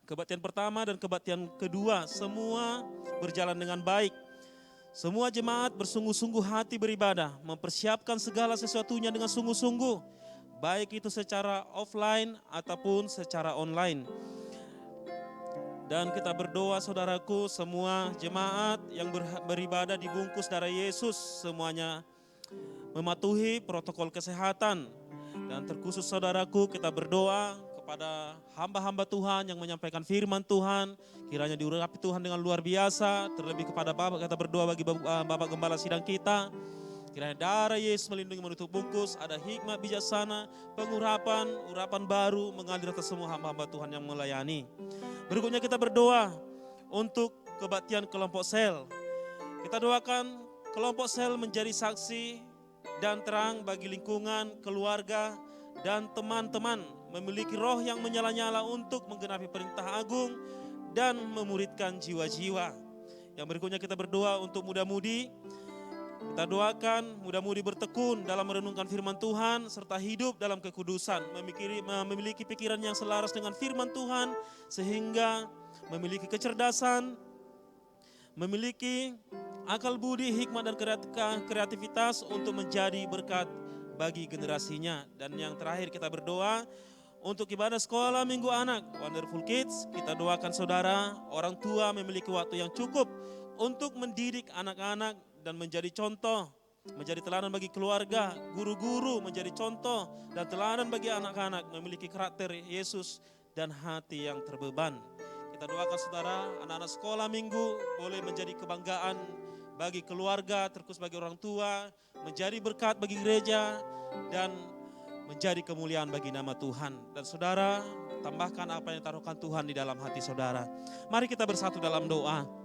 Kebaktian pertama dan kebaktian kedua semua berjalan dengan baik. Semua jemaat bersungguh-sungguh hati beribadah, mempersiapkan segala sesuatunya dengan sungguh-sungguh. Baik itu secara offline ataupun secara online. Dan kita berdoa saudaraku, semua jemaat yang beribadah dibungkus darah Yesus, semuanya mematuhi protokol kesehatan. Dan terkhusus saudaraku, kita berdoa kepada hamba-hamba Tuhan yang menyampaikan firman Tuhan, kiranya diurapi Tuhan dengan luar biasa. Terlebih kepada Bapak, kita berdoa bagi Bapak Gembala sidang kita, kiranya darah Yesus melindungi menutup bungkus, ada hikmat bijaksana, pengurapan, urapan baru mengalir atas semua hamba-hamba Tuhan yang melayani. Berikutnya kita berdoa untuk kebaktian kelompok sel. Kita doakan kelompok sel menjadi saksi dan terang bagi lingkungan, keluarga, dan teman-teman, memiliki roh yang menyala-nyala untuk menggenapi perintah agung dan memuridkan jiwa-jiwa. Yang berikutnya kita berdoa untuk muda-mudi. Kita doakan muda-mudi bertekun dalam merenungkan firman Tuhan serta hidup dalam kekudusan, memiliki pikiran yang selaras dengan firman Tuhan sehingga memiliki kecerdasan, memiliki akal budi, hikmat dan kreativitas untuk menjadi berkat bagi generasinya. Dan yang terakhir kita berdoa untuk ibadah sekolah minggu anak Wonderful Kids. Kita doakan saudara, orang tua memiliki waktu yang cukup untuk mendidik anak-anak dan menjadi contoh, menjadi teladan bagi keluarga, guru-guru menjadi contoh dan teladan bagi anak-anak, memiliki karakter Yesus dan hati yang terbeban. Kita doakan saudara, anak-anak sekolah minggu boleh menjadi kebanggaan bagi keluarga, terkhusus bagi orang tua, menjadi berkat bagi gereja dan menjadi kemuliaan bagi nama Tuhan. Dan saudara, tambahkan apa yang taruhkan Tuhan di dalam hati saudara. Mari kita bersatu dalam doa.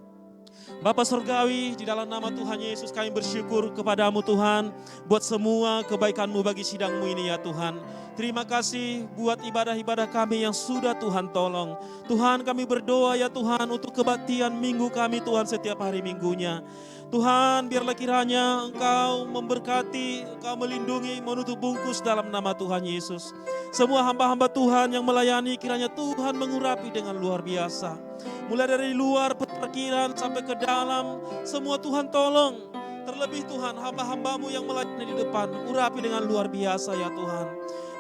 Bapa Surgawi, di dalam nama Tuhan Yesus kami bersyukur kepadamu Tuhan, buat semua kebaikan-Mu bagi sidang-Mu ini ya Tuhan. Terima kasih buat ibadah-ibadah kami yang sudah Tuhan tolong. Tuhan, kami berdoa ya Tuhan untuk kebaktian minggu kami Tuhan setiap hari minggunya. Tuhan, biarlah kiranya Engkau memberkati, Engkau melindungi, menutup bungkus dalam nama Tuhan Yesus. Semua hamba-hamba Tuhan yang melayani, kiranya Tuhan mengurapi dengan luar biasa. Mulai dari luar perkiraan sampai ke dalam, semua Tuhan tolong. Terlebih Tuhan, hamba-hamba-Mu yang melayani di depan, urapi dengan luar biasa ya Tuhan.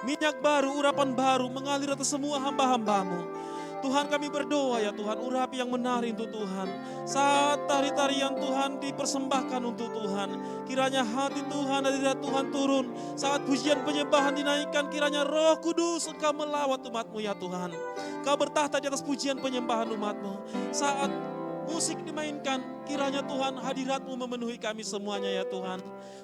Minyak baru, urapan baru mengalir atas semua hamba-hamba-Mu. Tuhan, kami berdoa ya Tuhan, urapi yang menari untuk Tuhan. Saat tari-tarian Tuhan dipersembahkan untuk Tuhan, kiranya hati Tuhan, hadirat Tuhan turun. Saat pujian penyembahan dinaikkan, kiranya Roh Kudus Engkau melawat umat-Mu ya Tuhan. Engkau bertahta di atas pujian penyembahan umat-Mu. Saat musik dimainkan, kiranya Tuhan hadirat-Mu memenuhi kami semuanya ya Tuhan.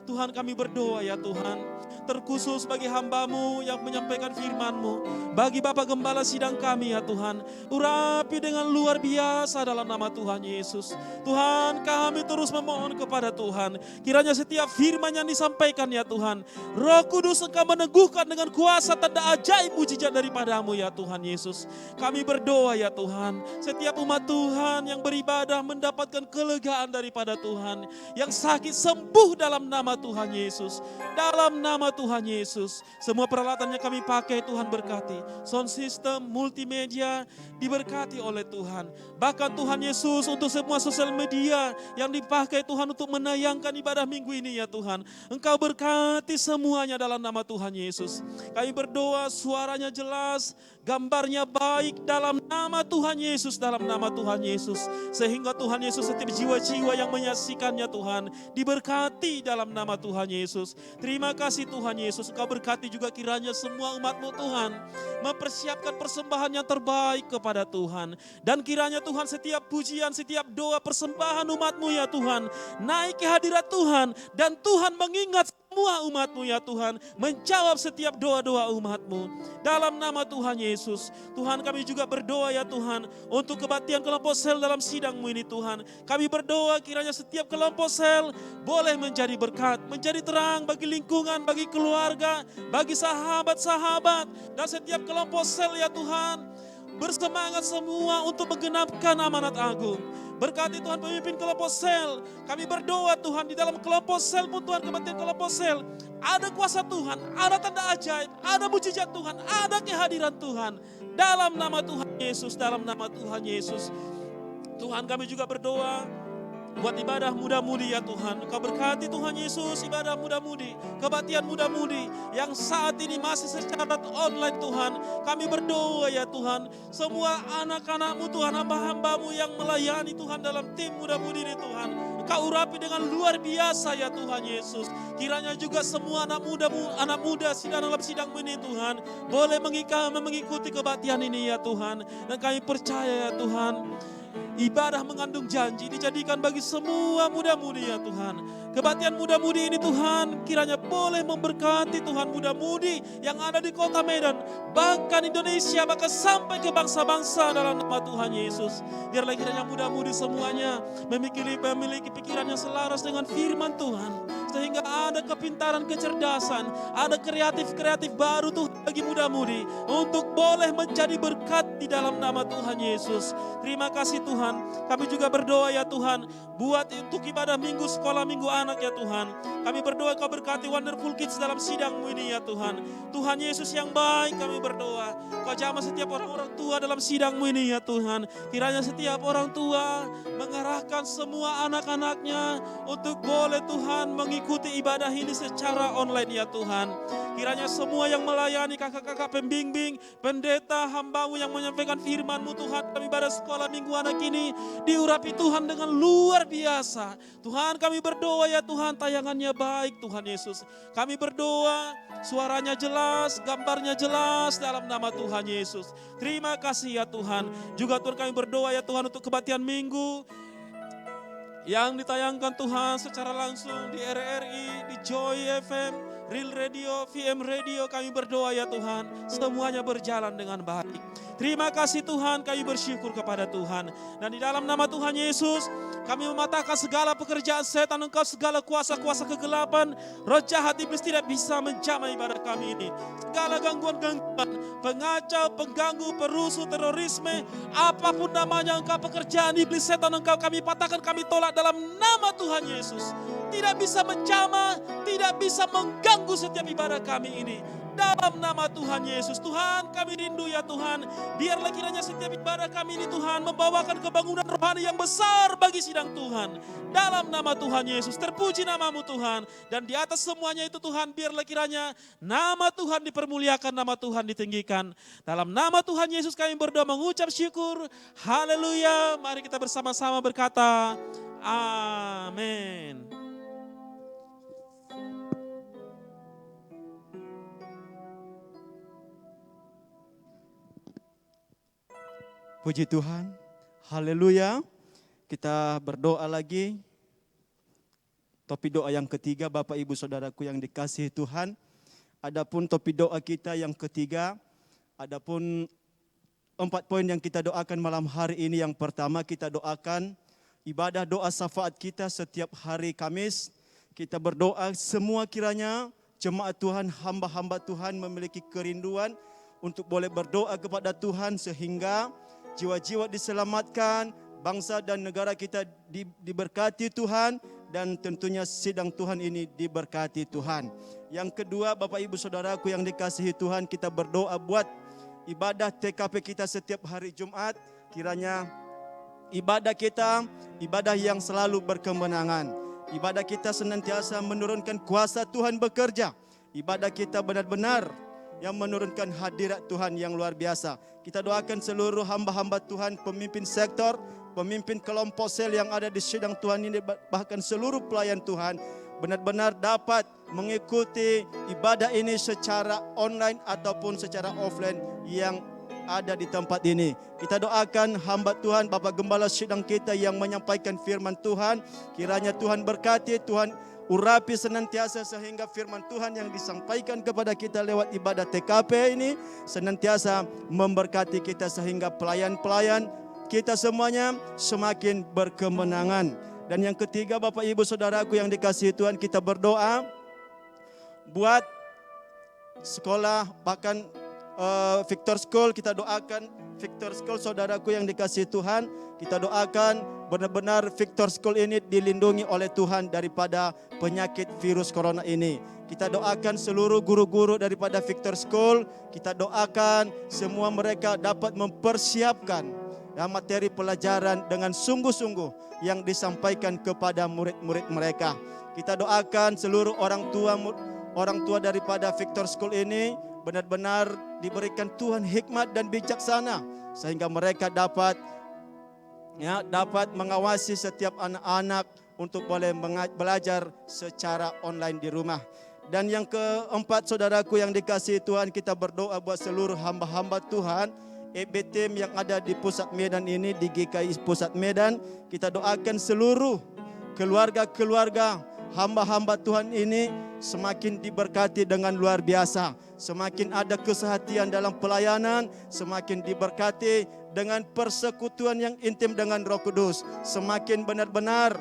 Tuhan, kami berdoa ya Tuhan, terkhusus bagi hamba-Mu yang menyampaikan firman-Mu, bagi Bapak Gembala sidang kami ya Tuhan, urapi dengan luar biasa dalam nama Tuhan Yesus. Tuhan, kami terus memohon kepada Tuhan, kiranya setiap firman yang disampaikan ya Tuhan, Roh Kudus Engkau meneguhkan dengan kuasa tanda ajaib mujizat daripada-Mu ya Tuhan Yesus. Kami berdoa ya Tuhan, setiap umat Tuhan yang beribadah mendapatkan kelegaan daripada Tuhan, yang sakit sembuh dalam nama Tuhan Yesus. Dalam nama Tuhan Yesus, semua peralatannya kami pakai Tuhan berkati. Sound system, multimedia diberkati oleh Tuhan. Bahkan Tuhan Yesus untuk semua sosial media yang dipakai Tuhan untuk menayangkan ibadah minggu ini ya Tuhan. Engkau berkati semuanya dalam nama Tuhan Yesus. Kami berdoa suaranya jelas, gambarnya baik dalam nama Tuhan Yesus, dalam nama Tuhan Yesus. Sehingga Tuhan Yesus setiap jiwa-jiwa yang menyaksikannya Tuhan diberkati dalam nama Tuhan Yesus. Terima kasih Tuhan Yesus, Engkau berkati juga kiranya semua umat-Mu Tuhan mempersiapkan persembahan yang terbaik kepada Tuhan. Dan kiranya Tuhan setiap pujian, setiap doa persembahan umat-Mu ya Tuhan naik ke hadirat Tuhan. Dan Tuhan mengingat semua umat-Mu ya Tuhan, menjawab setiap doa-doa umat-Mu. Dalam nama Tuhan Yesus, Tuhan kami juga berdoa ya Tuhan untuk kebaktian kelompok sel dalam sidang-Mu ini Tuhan. Kami berdoa kiranya setiap kelompok sel boleh menjadi berkat, menjadi terang bagi lingkungan, bagi keluarga, bagi sahabat-sahabat. Dan setiap kelompok sel ya Tuhan, bersemangat semua untuk menggenapkan amanat agung. Berkati Tuhan pemimpin kelompok sel. Kami berdoa Tuhan di dalam kelompok sel pun Tuhan, kebaktian kelompok sel, ada kuasa Tuhan, ada tanda ajaib, ada mujizat Tuhan, ada kehadiran Tuhan. Dalam nama Tuhan Yesus, dalam nama Tuhan Yesus. Tuhan kami juga berdoa buat ibadah muda-mudi ya Tuhan. Kau berkati Tuhan Yesus ibadah muda-mudi, kebaktian muda-mudi yang saat ini masih secara online Tuhan. Kami berdoa ya Tuhan, semua anak-anak-Mu Tuhan, hamba-hamba-Mu yang melayani Tuhan dalam tim muda-mudi ini Tuhan, Kau urapi dengan luar biasa ya Tuhan Yesus. Kiranya juga semua anak muda sidang dalam sidang ini Tuhan boleh mengikuti kebaktian ini ya Tuhan. Dan kami percaya ya Tuhan, ibadah mengandung janji dijadikan bagi semua muda-mudi ya Tuhan. Kebaktian muda-mudi ini Tuhan kiranya boleh memberkati Tuhan muda-mudi yang ada di kota Medan, bahkan Indonesia, bahkan sampai ke bangsa-bangsa dalam nama Tuhan Yesus. Biarlah kiranya muda-mudi semuanya memiliki pikiran yang selaras dengan firman Tuhan, sehingga ada kepintaran, kecerdasan, ada kreatif baru Tuhan bagi muda-mudi untuk boleh menjadi berkat di dalam nama Tuhan Yesus. Terima kasih Tuhan. Kami juga berdoa ya Tuhan buat untuk ibadah minggu, sekolah minggu anak ya Tuhan. Kami berdoa Kau berkati Wonderful Kids dalam sidang ini ya Tuhan. Tuhan Yesus yang baik, kami berdoa Kau jamah setiap orang tua dalam sidang ini ya Tuhan. Kiranya setiap orang tua mengarahkan semua anak-anaknya untuk boleh Tuhan mengikuti ibadah ini secara online ya Tuhan. Kiranya semua yang melayani, kakak-kakak pembimbing, pendeta, hamba-Mu yang menyampaikan firman-Mu Tuhan, kami ibadah sekolah minggu anak ini diurapi Tuhan dengan luar biasa. Tuhan kami berdoa ya Tuhan, tayangannya baik Tuhan Yesus. Kami berdoa suaranya jelas, gambarnya jelas dalam nama Tuhan Yesus. Terima kasih ya Tuhan. Juga Tuhan kami berdoa ya Tuhan untuk kebaktian minggu yang ditayangkan Tuhan secara langsung di RRI, di Joy FM, Real Radio, VM Radio. Kami berdoa ya Tuhan, semuanya berjalan dengan baik. Terima kasih Tuhan, kami bersyukur kepada Tuhan. Dan di dalam nama Tuhan Yesus, kami mematahkan segala pekerjaan setan, engkau segala kuasa-kuasa kegelapan, roh jahat iblis tidak bisa menjamah ibadah kami ini. Segala gangguan-gangguan, pengacau, pengganggu, perusuh, terorisme, apapun namanya engkau, pekerjaan iblis setan engkau, kami patahkan, kami tolak dalam nama Tuhan Yesus. Tidak bisa menjamah, tidak bisa mengganggu setiap ibadah kami ini. Dalam nama Tuhan Yesus, Tuhan kami rindu ya Tuhan. Biarlah kiranya setiap ibadah kami ini Tuhan membawakan kebangunan rohani yang besar bagi sidang Tuhan. Dalam nama Tuhan Yesus, terpuji nama-Mu Tuhan. Dan di atas semuanya itu Tuhan, biarlah kiranya nama Tuhan dipermuliakan, nama Tuhan ditinggikan. Dalam nama Tuhan Yesus kami berdoa mengucap syukur. Haleluya. Mari kita bersama-sama berkata, amin. Puji Tuhan, haleluya. Kita berdoa lagi. Topik doa yang ketiga, Bapak Ibu Saudaraku yang dikasihi Tuhan. Adapun topik doa kita yang ketiga, adapun 4 poin yang kita doakan malam hari ini. Yang pertama kita doakan ibadah doa syafaat kita setiap hari Kamis. Kita berdoa semua kiranya jemaat Tuhan, hamba-hamba Tuhan memiliki kerinduan untuk boleh berdoa kepada Tuhan sehingga jiwa-jiwa diselamatkan, bangsa dan negara kita diberkati Tuhan, dan tentunya sidang Tuhan ini diberkati Tuhan. Yang kedua, Bapak Ibu Saudaraku yang dikasihi Tuhan, kita berdoa buat ibadah TKP kita setiap hari Jumat. Kiranya ibadah kita, ibadah yang selalu berkemenangan. Ibadah kita senantiasa menurunkan kuasa Tuhan bekerja. Ibadah kita benar-benar yang menurunkan hadirat Tuhan yang luar biasa. Kita doakan seluruh hamba-hamba Tuhan, pemimpin sektor, pemimpin kelompok sel yang ada di sidang Tuhan ini, bahkan seluruh pelayan Tuhan, benar-benar dapat mengikuti ibadah ini secara online ataupun secara offline yang ada di tempat ini. Kita doakan hamba Tuhan, Bapak Gembala sidang kita yang menyampaikan firman Tuhan, kiranya Tuhan berkati, Tuhan urapi senantiasa sehingga firman Tuhan yang disampaikan kepada kita lewat ibadah TKP ini senantiasa memberkati kita sehingga pelayan-pelayan kita semuanya semakin berkemenangan. Dan yang ketiga, Bapak Ibu Saudaraku yang dikasihi Tuhan, kita berdoa buat sekolah, bahkan Victor School, kita doakan Victor School saudaraku yang dikasihi Tuhan, kita doakan benar-benar Victor School ini dilindungi oleh Tuhan daripada penyakit virus corona ini. Kita doakan seluruh guru-guru daripada Victor School, kita doakan semua mereka dapat mempersiapkan materi pelajaran dengan sungguh-sungguh yang disampaikan kepada murid-murid mereka. Kita doakan seluruh orang tua daripada Victor School ini benar-benar diberikan Tuhan hikmat dan bijaksana sehingga mereka dapat mengawasi setiap anak-anak untuk boleh belajar secara online di rumah. Dan yang keempat, saudaraku yang dikasihi Tuhan, kita berdoa buat seluruh hamba-hamba Tuhan EBTM yang ada di pusat Medan ini, di GKI pusat Medan. Kita doakan seluruh keluarga-keluarga hamba-hamba Tuhan ini semakin diberkati dengan luar biasa. Semakin ada kesehatan dalam pelayanan, semakin diberkati dengan persekutuan yang intim dengan Roh Kudus. Semakin benar-benar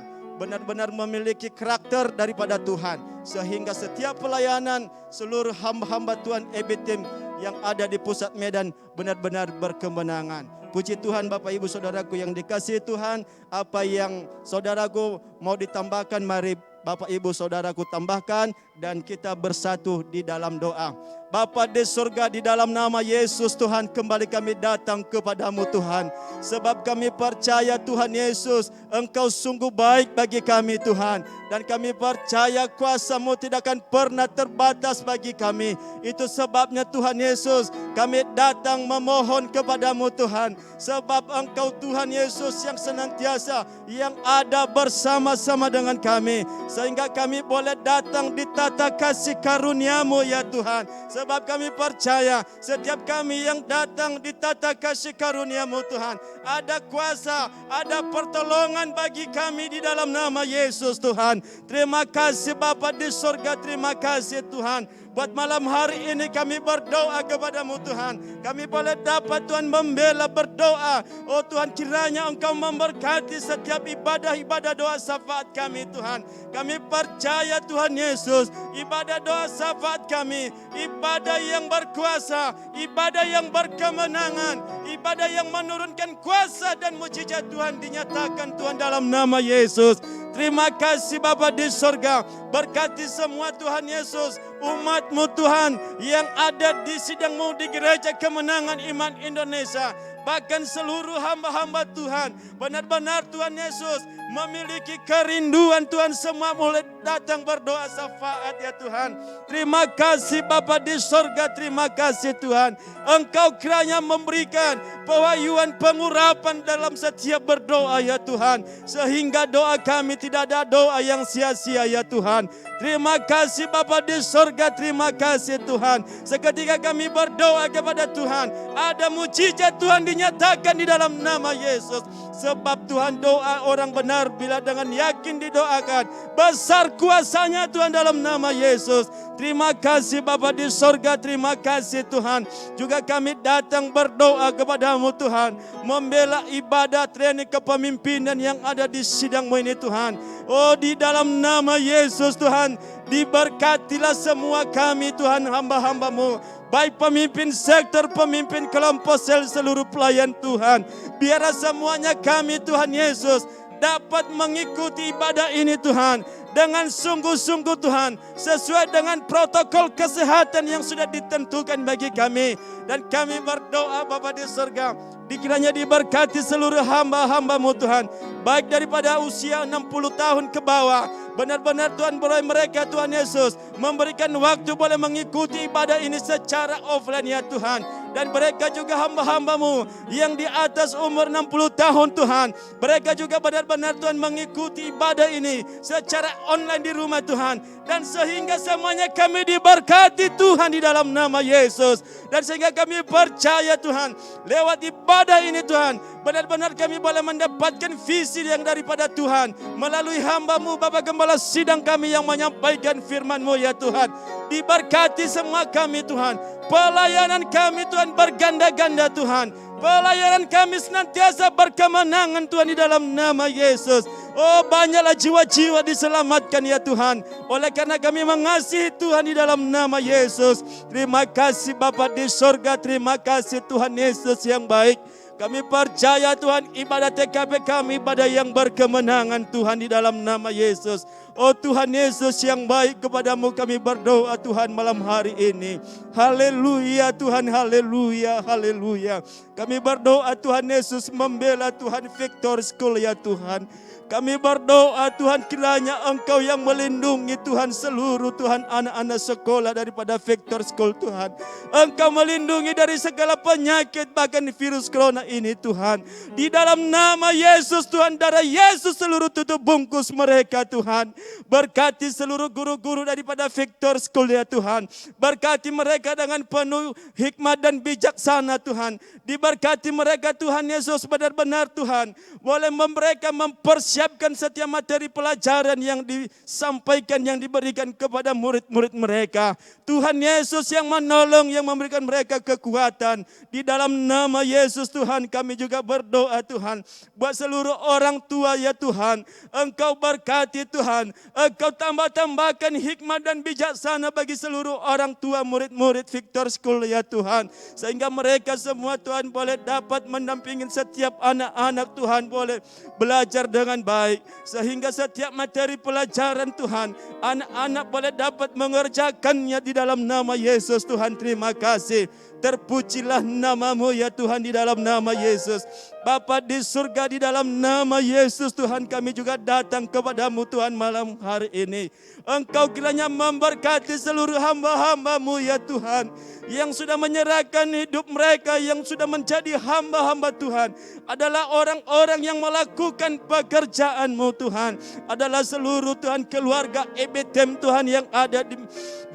memiliki karakter daripada Tuhan. Sehingga setiap pelayanan seluruh hamba-hamba Tuhan EBTM yang ada di pusat Medan benar-benar berkemenangan. Puji Tuhan Bapak Ibu Saudaraku yang dikasihi Tuhan, apa yang saudaraku mau ditambahkan, mari Bapak Ibu Saudaraku tambahkan dan kita bersatu di dalam doa. Bapa di surga, di dalam nama Yesus Tuhan, kembali kami datang kepadamu Tuhan. Sebab kami percaya Tuhan Yesus, Engkau sungguh baik bagi kami Tuhan. Dan kami percaya kuasa-Mu tidak akan pernah terbatas bagi kami. Itu sebabnya Tuhan Yesus, kami datang memohon kepadamu Tuhan. Sebab Engkau Tuhan Yesus yang senantiasa, yang ada bersama-sama dengan kami. Sehingga kami boleh datang di tata kasih karunia-Mu ya Tuhan. Sebab kami percaya setiap kami yang datang di tata kasih karunia-Mu Tuhan, ada kuasa, ada pertolongan bagi kami di dalam nama Yesus Tuhan. Terima kasih Bapa di surga, terima kasih Tuhan. Buat malam hari ini kami berdoa kepadamu Tuhan. Kami boleh dapat Tuhan membela berdoa. Oh Tuhan, kiranya Engkau memberkati setiap ibadah-ibadah doa syafaat kami Tuhan. Kami percaya Tuhan Yesus, ibadah doa syafaat kami, ibadah yang berkuasa, ibadah yang berkemenangan, ibadah yang menurunkan kuasa dan mujizat Tuhan dinyatakan Tuhan dalam nama Yesus. Terima kasih Bapa di surga. Berkati semua Tuhan Yesus, umat-Mu Tuhan yang ada di sidang-Mu di Gereja Kemenangan Iman Indonesia. Bahkan seluruh hamba-hamba Tuhan, benar-benar Tuhan Yesus memiliki kerinduan Tuhan, semua mulai datang berdoa syafaat ya Tuhan. Terima kasih Bapa di surga, terima kasih Tuhan. Engkau kiranya memberikan pewahyuan pengurapan dalam setiap berdoa ya Tuhan. Sehingga doa kami tidak ada doa yang sia-sia ya Tuhan. Terima kasih Bapa di surga, terima kasih Tuhan. Seketika kami berdoa kepada Tuhan, ada mujizat Tuhan dinyatakan di dalam nama Yesus. Sebab Tuhan, doa orang benar bila dengan yakin didoakan, besar kuasanya Tuhan dalam nama Yesus. Terima kasih Bapa di surga, terima kasih Tuhan. Juga kami datang berdoa kepadamu Tuhan, membela ibadah training kepemimpinan yang ada di sidang-Mu ini Tuhan. Oh, di dalam nama Yesus Tuhan, diberkatilah semua kami Tuhan, hamba-hamba-Mu. Baik pemimpin sektor, pemimpin kelompok sel, seluruh pelayan Tuhan. Biarlah semuanya kami Tuhan Yesus dapat mengikuti ibadah ini Tuhan dengan sungguh-sungguh Tuhan, sesuai dengan protokol kesehatan yang sudah ditentukan bagi kami. Dan kami berdoa Bapa di surga, dikiranya diberkati seluruh hamba-hamba-Mu Tuhan, baik daripada usia 60 tahun ke bawah. Benar-benar Tuhan, boleh mereka Tuhan Yesus memberikan waktu boleh mengikuti ibadah ini secara offline ya Tuhan. Dan mereka juga hamba-hamba-Mu yang di atas umur 60 tahun Tuhan, mereka juga benar-benar Tuhan mengikuti ibadah ini secara online di rumah Tuhan. Dan sehingga semuanya kami diberkati Tuhan di dalam nama Yesus. Dan sehingga kami percaya Tuhan, lewat ibadah ini Tuhan, benar-benar kami boleh mendapatkan visi yang daripada Tuhan melalui hamba-Mu Bapa Gembala sidang kami yang menyampaikan firman-Mu ya Tuhan. Diberkati semua kami Tuhan, pelayanan kami Tuhan berganda-ganda Tuhan. Pelayanan kami senantiasa berkemenangan Tuhan di dalam nama Yesus. Oh, banyaklah jiwa-jiwa diselamatkan ya Tuhan. Oleh karena kami mengasihi Tuhan di dalam nama Yesus. Terima kasih Bapa di sorga. Terima kasih Tuhan Yesus yang baik. Kami percaya Tuhan ibadah TKP kami ibadah yang berkemenangan Tuhan di dalam nama Yesus. Oh Tuhan Yesus yang baik, kepadamu kami berdoa Tuhan malam hari ini. Haleluya Tuhan, haleluya, haleluya. Kami berdoa Tuhan Yesus membela Tuhan Victor School ya Tuhan. Kami berdoa Tuhan kiranya Engkau yang melindungi Tuhan seluruh Tuhan anak-anak sekolah daripada Victor School Tuhan. Engkau melindungi dari segala penyakit bahkan virus corona ini Tuhan. Di dalam nama Yesus Tuhan, darah Yesus seluruh tutup bungkus mereka Tuhan. Berkati seluruh guru-guru daripada Victor School ya Tuhan. Berkati mereka dengan penuh hikmat dan bijaksana Tuhan. Diberkati mereka Tuhan Yesus benar-benar Tuhan. Boleh mereka mempersiapkan setiap materi pelajaran yang disampaikan, yang diberikan kepada murid-murid mereka. Tuhan Yesus yang menolong, yang memberikan mereka kekuatan. Di dalam nama Yesus Tuhan kami juga berdoa Tuhan. Buat seluruh orang tua ya Tuhan. Engkau berkati Tuhan. Engkau tambahkan hikmat dan bijaksana bagi seluruh orang tua murid-murid Victor School ya Tuhan. Sehingga mereka semua Tuhan boleh dapat mendampingi setiap anak-anak Tuhan boleh belajar dengan baik. Sehingga setiap materi pelajaran Tuhan, anak-anak boleh dapat mengerjakannya di dalam nama Yesus Tuhan. Terima kasih. Terpujilah namamu ya Tuhan di dalam nama Yesus. Bapa di surga, di dalam nama Yesus Tuhan kami juga datang kepadamu Tuhan malam hari ini. Engkau kiranya memberkati seluruh hamba-hambamu ya Tuhan. Yang sudah menyerahkan hidup mereka, yang sudah menjadi hamba-hamba Tuhan. Adalah orang-orang yang melakukan pekerjaan-Mu Tuhan. Adalah seluruh Tuhan keluarga EBTM Tuhan yang ada di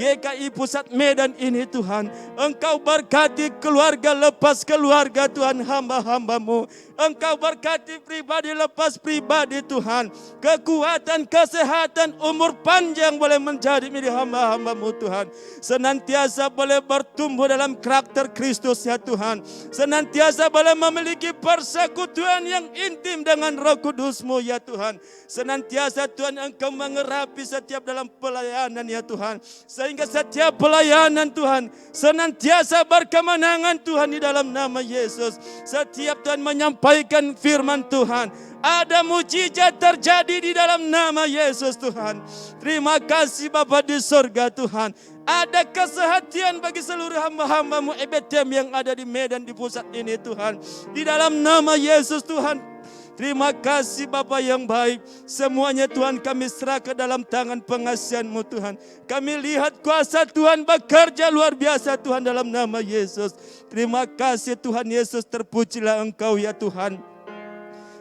GKI Pusat Medan ini Tuhan. Engkau berkati keluarga lepas keluarga Tuhan hamba-hamba-Mu. Engkau berkati pribadi lepas pribadi Tuhan. Kekuatan, kesehatan, umur panjang boleh menjadi milik hamba-hamba-Mu Tuhan. Senantiasa boleh bertumbuh dalam karakter Kristus ya Tuhan. Senantiasa boleh memiliki persekutuan yang intim dengan Roh Kudus-Mu ya Tuhan. Senantiasa Tuhan Engkau mengerapi setiap dalam pelayanan ya Tuhan. Sehingga setiap pelayanan Tuhan senantiasa berkemenangan Tuhan di dalam nama Yesus. Setiap Tuhan menyampaikan firman Tuhan, ada mujizat terjadi di dalam nama Yesus Tuhan. Terima kasih Bapa di surga Tuhan. Ada kesehatan bagi seluruh hamba-hamba-Mu EBTM yang ada di Medan di pusat ini Tuhan. Di dalam nama Yesus Tuhan. Terima kasih Bapa yang baik. Semuanya Tuhan kami serah ke dalam tangan pengasihan-Mu Tuhan. Kami lihat kuasa Tuhan bekerja luar biasa Tuhan dalam nama Yesus. Terima kasih Tuhan Yesus, terpujilah Engkau ya Tuhan.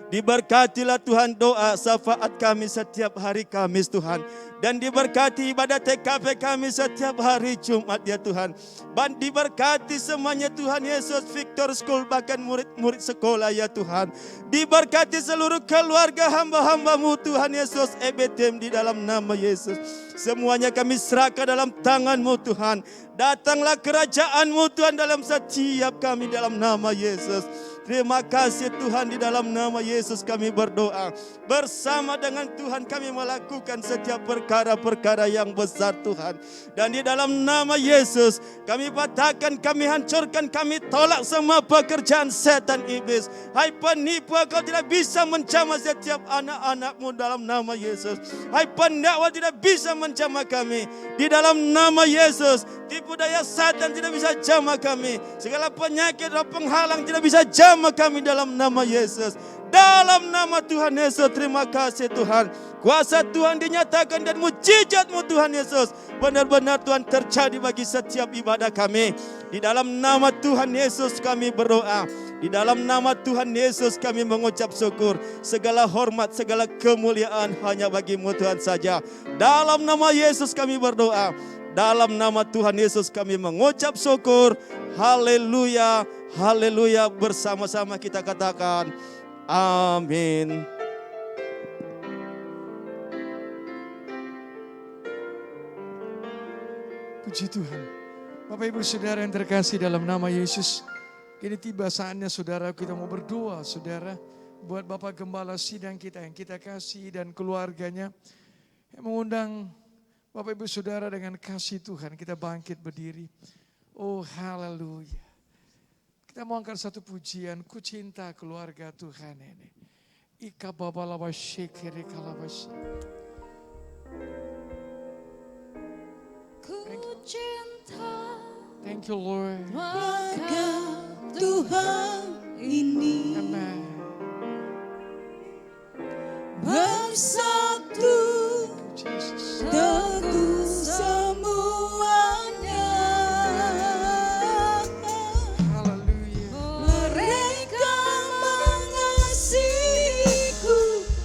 Diberkatilah Tuhan doa syafaat kami setiap hari Kamis Tuhan. Dan diberkati ibadah TKP kami setiap hari Jumat ya Tuhan. Dan diberkati semuanya Tuhan Yesus Victor School bahkan murid-murid sekolah ya Tuhan. Diberkati seluruh keluarga hamba-hamba-Mu Tuhan Yesus EBTM di dalam nama Yesus. Semuanya kami serahkan dalam tangan-Mu Tuhan. Datanglah kerajaan-Mu Tuhan dalam setiap kami dalam nama Yesus. Terima kasih Tuhan, di dalam nama Yesus kami berdoa. Bersama dengan Tuhan kami melakukan setiap perkara-perkara yang besar Tuhan. Dan di dalam nama Yesus kami patahkan, kami hancurkan, kami tolak semua pekerjaan setan iblis. Hai penipu, kau tidak bisa menjamah setiap anak-anak-Mu dalam nama Yesus. Hai pendakwa tidak bisa menjamah kami. Di dalam nama Yesus, tipu daya setan tidak bisa jamah kami. Segala penyakit dan penghalang tidak bisa jamah kami dalam nama Yesus. Dalam nama Tuhan Yesus, terima kasih Tuhan. Kuasa Tuhan dinyatakan dan mujizat-Mu Tuhan Yesus benar-benar Tuhan terjadi bagi setiap ibadah kami. Di dalam nama Tuhan Yesus kami berdoa. Di dalam nama Tuhan Yesus kami mengucap syukur. Segala hormat, segala kemuliaan hanya bagi-Mu Tuhan saja. Dalam nama Yesus kami berdoa. Dalam nama Tuhan Yesus kami mengucap syukur. Haleluya, haleluya. Bersama-sama kita katakan amin. Puji Tuhan. Bapak Ibu Saudara yang terkasih dalam nama Yesus. Kini tiba saatnya saudara kita mau berdoa saudara. Buat Bapak Gembala sidang kita yang kita kasih dan keluarganya. Yang mengundang Bapak Ibu Saudara dengan kasih Tuhan. Kita bangkit berdiri. Oh haleluya. Kita mau angkat satu pujian. Ku cinta keluarga Tuhan ini. Ika babalaba shekere kalabas. Ku cinta Thank you Lord. Keluarga Tuhan ini Amen. bersatu Jesus. teguh semuanya. Hallelujah. Mereka mengasihiku,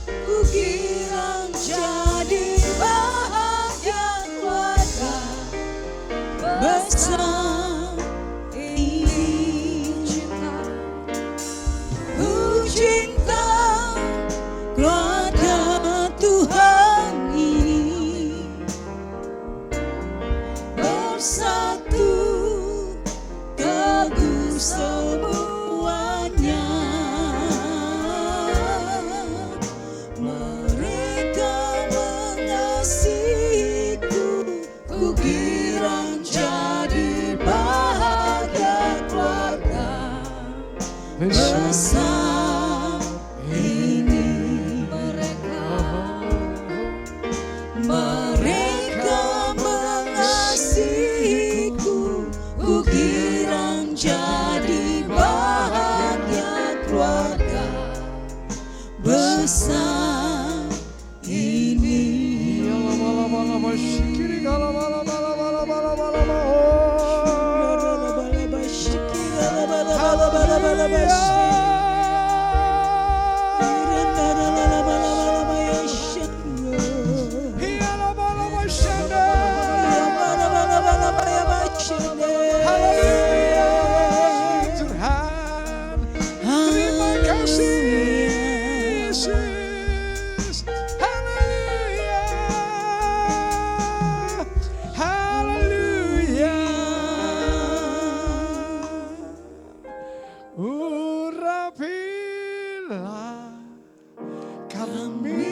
ku girang jadi bahagia keluarga besar ini. Ku cinta keluarga Tuhan ini bersatu teguh semuanya. Mereka mengasihiku, ku girang jadi bahagia keluarga besar ini. Mereka mengasihiku, ku girang jadi bahagia keluarga besar ini. Terima kasih Yesus. Haleluya. Haleluya. Urapilah kami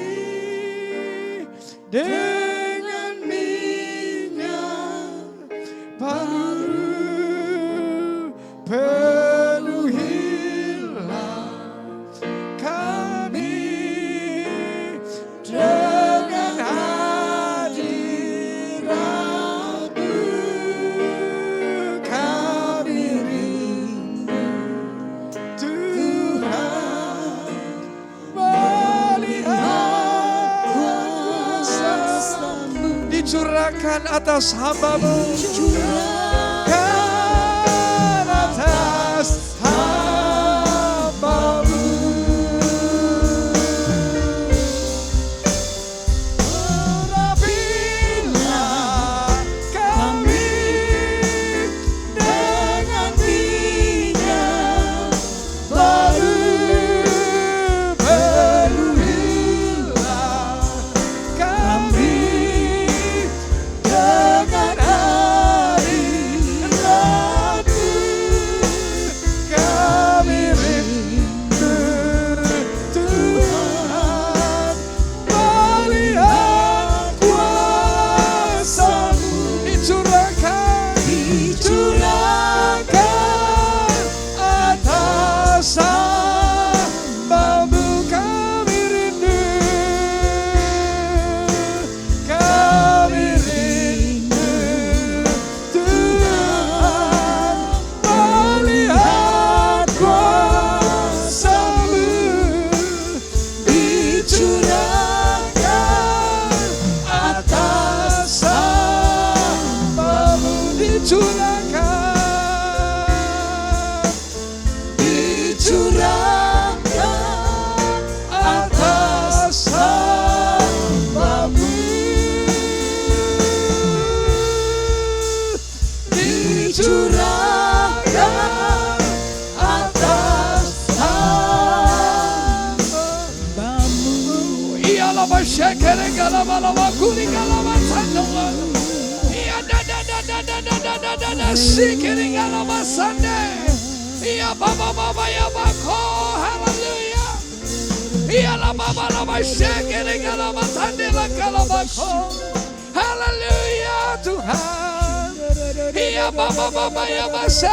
dengan minyak baru, penuhilah kami dengan hadirat-Mu. Kami rindu Tuhan melihat kuasa-Mu dicurahkan atas hamba-Mu. Dicurahkan atas hamba-Mu. Urapilah kami dengan minyak baru, penuhilah kami dengan hadirat-Mu. Kami rindu Tuhan melihat kuasa-Mu dicurahkan atas hamba-Mu. Kami rindu Tuhan melihat kuasa-Mu dicurahkan atas hamba-Mu. Dicurahkan atas hamba-Mu. Dicurahkan atas hamba-Mu. Ialah masyarakat galama-lama kuning galama sandawa. Ia da sikiri galama sande. Iya Baba ya Bako. Haleluya. Iya Baba Shekere Galaba Tandela Galabako. Haleluya Tuhan. Iya Baba ya Basa.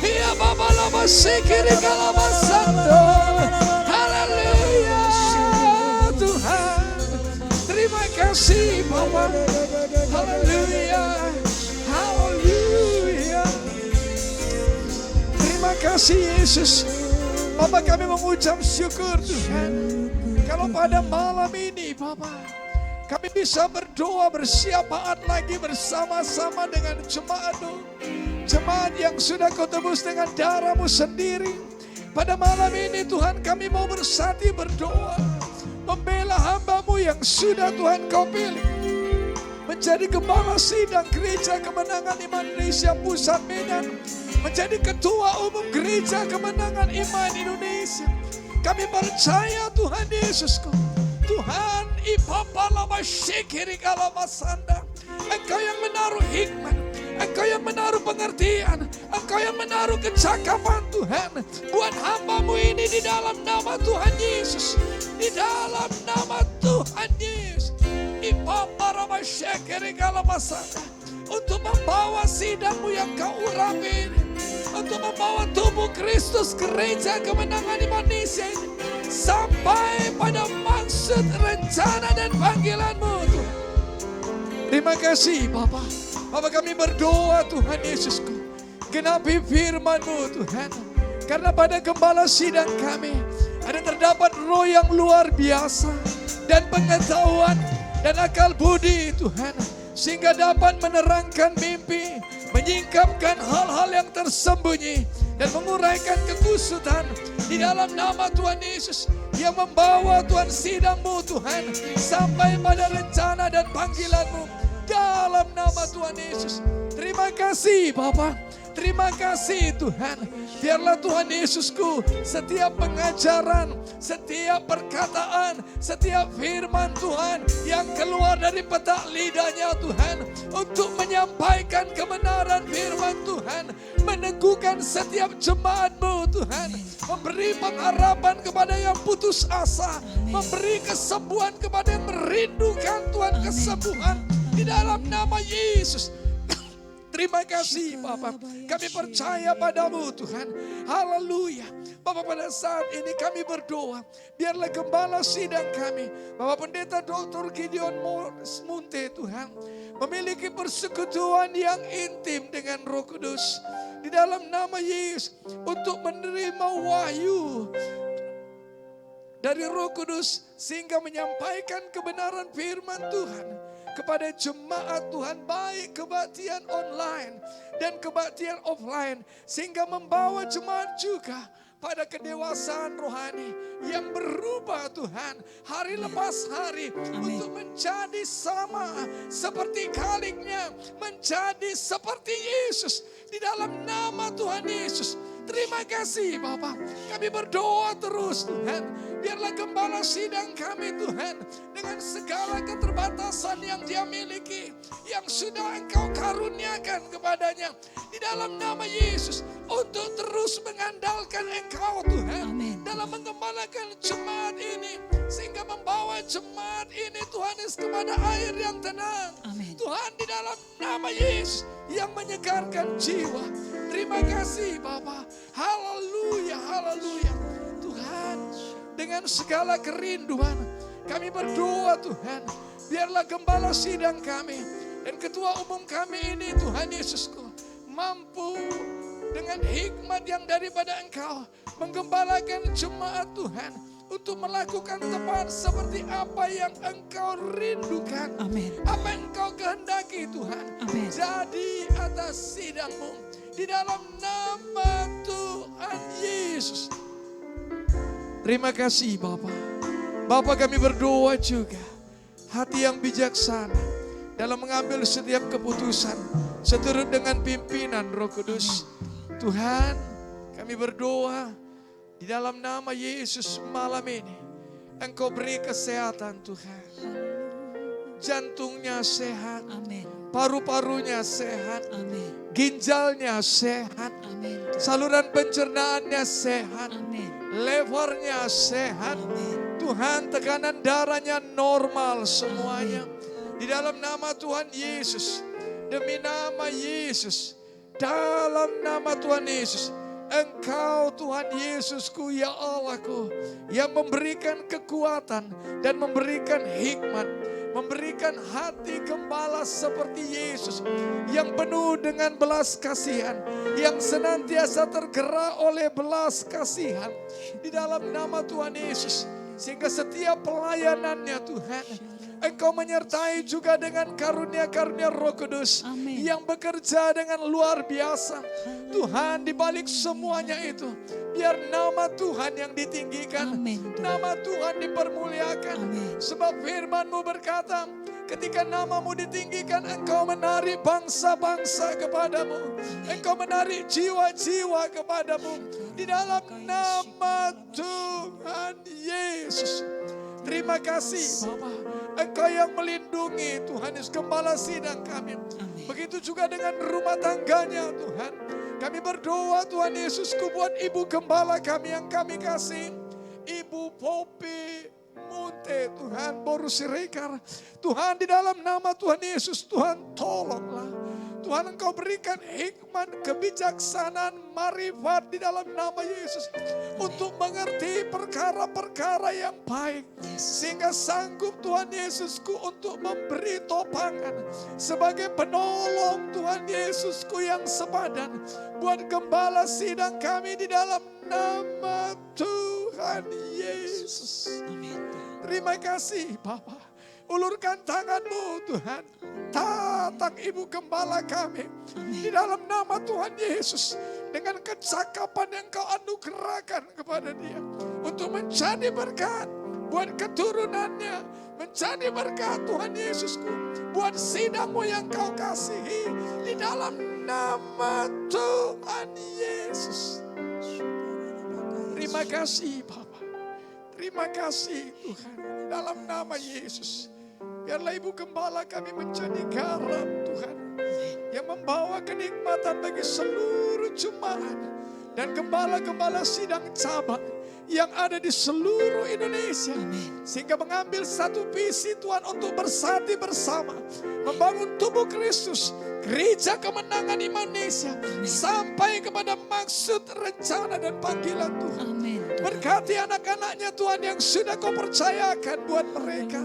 Iya Baba Shekere Galaba Sando. Haleluya Tuhan. Terima kasih Bapa. Haleluya. Haleluya. Terima kasih Yesus. Bapak kami mengucap syukur Tuhan. Kalau pada malam ini Bapak, kami bisa berdoa bersyafaat lagi bersama-sama dengan jemaat-Mu. Jemaat yang sudah Kau tebus dengan darah-Mu sendiri. Pada malam ini Tuhan kami mau bersatu berdoa. Membela hamba-Mu yang sudah Tuhan Kau pilih. Menjadi Gembala Sidang Gereja Kemenangan Iman Indonesia Pusat Medan. Menjadi Ketua Umum Gereja Kemenangan Iman Indonesia. Kami percaya Tuhan Yesusku. Tuhan Ipapalama Shekiri Kalamasanda. Engkau yang menaruh hikmat. Engkau yang menaruh pengertian. Engkau yang menaruh kecakapan Tuhan. Buat hamba-Mu ini di dalam nama Tuhan Yesus. Di dalam nama Tuhan Yesus. Ipapalama Shekiri Kalamasanda. Untuk membawa sidang-Mu yang Kau urapi ini. Untuk membawa tubuh Kristus Gereja Kemenangan Indonesia ini. Sampai pada maksud, rencana dan panggilan-Mu Tuhan. Terima kasih Bapak. Bapak kami berdoa Tuhan Yesusku. Genapi firman-Mu Tuhan. Karena pada gembala sidang kami. Ada terdapat roh yang luar biasa. Dan pengetahuan dan akal budi Tuhan. Sehingga dapat menerangkan mimpi. Menyingkapkan hal-hal yang tersembunyi. Dan menguraikan kekusutan. Di dalam nama Tuhan Yesus. Yang membawa Tuhan sidang-Mu Tuhan. Sampai pada rencana dan panggilan-Mu. Dalam nama Tuhan Yesus. Terima kasih Bapa. Terima kasih Tuhan. Biarlah Tuhan Yesusku, setiap pengajaran, setiap perkataan, setiap firman Tuhan yang keluar dari petak lidahnya Tuhan. Untuk menyampaikan kebenaran firman Tuhan. Meneguhkan setiap jemaat-Mu Tuhan. Memberi pengharapan kepada yang putus asa. Memberi kesembuhan kepada yang merindukan Tuhan kesembuhan. Di dalam nama Yesus. Terima kasih Bapak. Kami percaya padamu Tuhan. Haleluya. Bapak pada saat ini kami berdoa. Biarlah gembala sidang kami. Bapak Pendeta Dr. Gideon Munte Tuhan. Memiliki persekutuan yang intim dengan Roh Kudus. Di dalam nama Yesus. Untuk menerima wahyu dari Roh Kudus. Sehingga menyampaikan kebenaran firman Tuhan. Kepada jemaat Tuhan, baik kebaktian online dan kebaktian offline, sehingga membawa jemaat juga pada kedewasaan rohani yang berubah Tuhan hari lepas hari. Amin. Untuk menjadi sama seperti Khaliknya, menjadi seperti Yesus di dalam nama Tuhan Yesus. Terima kasih Bapak. Kami berdoa terus Tuhan. Biarlah gembala sidang kami Tuhan. Dengan segala keterbatasan yang dia miliki. Yang sudah Engkau karuniakan kepadanya. Di dalam nama Yesus. Untuk terus mengandalkan Engkau Tuhan. Amin. Dalam mengembalakan jemaat ini. Sehingga membawa jemaat ini Tuhan Yesus kepada air yang tenang. Amin. Tuhan di dalam nama Yesus. Yang menyegarkan jiwa. Terima kasih Bapak. Haleluya, haleluya. Tuhan, dengan segala kerinduan kami berdoa Tuhan. Biarlah gembala sidang kami dan ketua umum kami ini Tuhan Yesusku. Mampu dengan hikmat yang daripada Engkau. Menggembalakan jemaat Tuhan. Untuk melakukan tepat seperti apa yang Engkau rindukan. Amin. Apa yang Engkau kehendaki Tuhan. Amin. Jadi atas sidang-Mu. Di dalam nama Tuhan Yesus. Terima kasih Bapak. Bapak kami berdoa juga. Hati yang bijaksana. Dalam mengambil setiap keputusan. Seturut dengan pimpinan Roh Kudus. Tuhan kami berdoa. Di dalam nama Yesus malam ini. Engkau beri kesehatan Tuhan. jantungnya sehat, Amin. paru-parunya sehat, Amin. ginjalnya sehat, Amin. saluran pencernaannya sehat, Amin. levernya sehat. Amin. Tuhan, tekanan darahnya normal semuanya. Di dalam nama Tuhan Yesus, demi nama Yesus, dalam nama Tuhan Yesus, Engkau Tuhan Yesusku, ya Allahku, yang memberikan kekuatan dan memberikan hikmat, memberikan hati gembala seperti Yesus, yang penuh dengan belas kasihan, yang senantiasa tergerak oleh belas kasihan. Di dalam nama Tuhan Yesus, sehingga setiap pelayanannya Tuhan, Engkau menyertai juga dengan karunia-karunia Roh Kudus Amin. yang bekerja dengan luar biasa. Tuhan, di balik semuanya itu, biar nama Tuhan yang ditinggikan, Amin. nama Tuhan dipermuliakan. Amin. Sebab firman-Mu berkata, ketika namamu ditinggikan, Engkau menarik bangsa-bangsa kepadamu. Engkau menarik jiwa-jiwa kepadamu. Di dalam nama Tuhan Yesus. Terima kasih Bapak, Engkau yang melindungi Tuhan Yesus Gembala Sidang kami. Amin. Begitu juga dengan rumah tangganya Tuhan. Kami berdoa Tuhan Yesusku buat Ibu Gembala kami yang kami kasih, Ibu Popi Munte Tuhan, Boru Sirekar. Tuhan, di dalam nama Tuhan Yesus, Tuhan tolonglah. Tuhan, Engkau berikan hikmat, kebijaksanaan, marifat di dalam nama Yesus. Untuk mengerti perkara-perkara yang baik. Sehingga sanggup Tuhan Yesusku untuk memberi topangan. Sebagai penolong Tuhan Yesusku yang sepadan. Buat gembala sidang kami di dalam nama Tuhan Yesus. Amin. Terima kasih Bapak. Ulurkan tangan-Mu Tuhan. Tatang Ibu Gembala kami. Di dalam nama Tuhan Yesus. Dengan kecakapan yang Kau anugerahkan kepada dia. Untuk menjadi berkat. Buat keturunannya. Menjadi berkat Tuhan Yesusku. Buat sidang-Mu yang Kau kasihi. Di dalam nama Tuhan Yesus. Terima kasih Bapak. Terima kasih Tuhan. Dalam nama Yesus. Biarlah Ibu Gembala kami menjadi garam Tuhan. Yang membawa kenikmatan bagi seluruh jemaat. Dan gembala-gembala sidang cabang. Yang ada di seluruh Indonesia. Sehingga mengambil satu visi Tuhan untuk bersatu bersama. Membangun tubuh Kristus. Gereja Kemenangan Indonesia. Sampai kepada maksud, rencana dan panggilan Tuhan. Amin. Berkati anak-anaknya Tuhan yang sudah Kau percayakan buat mereka.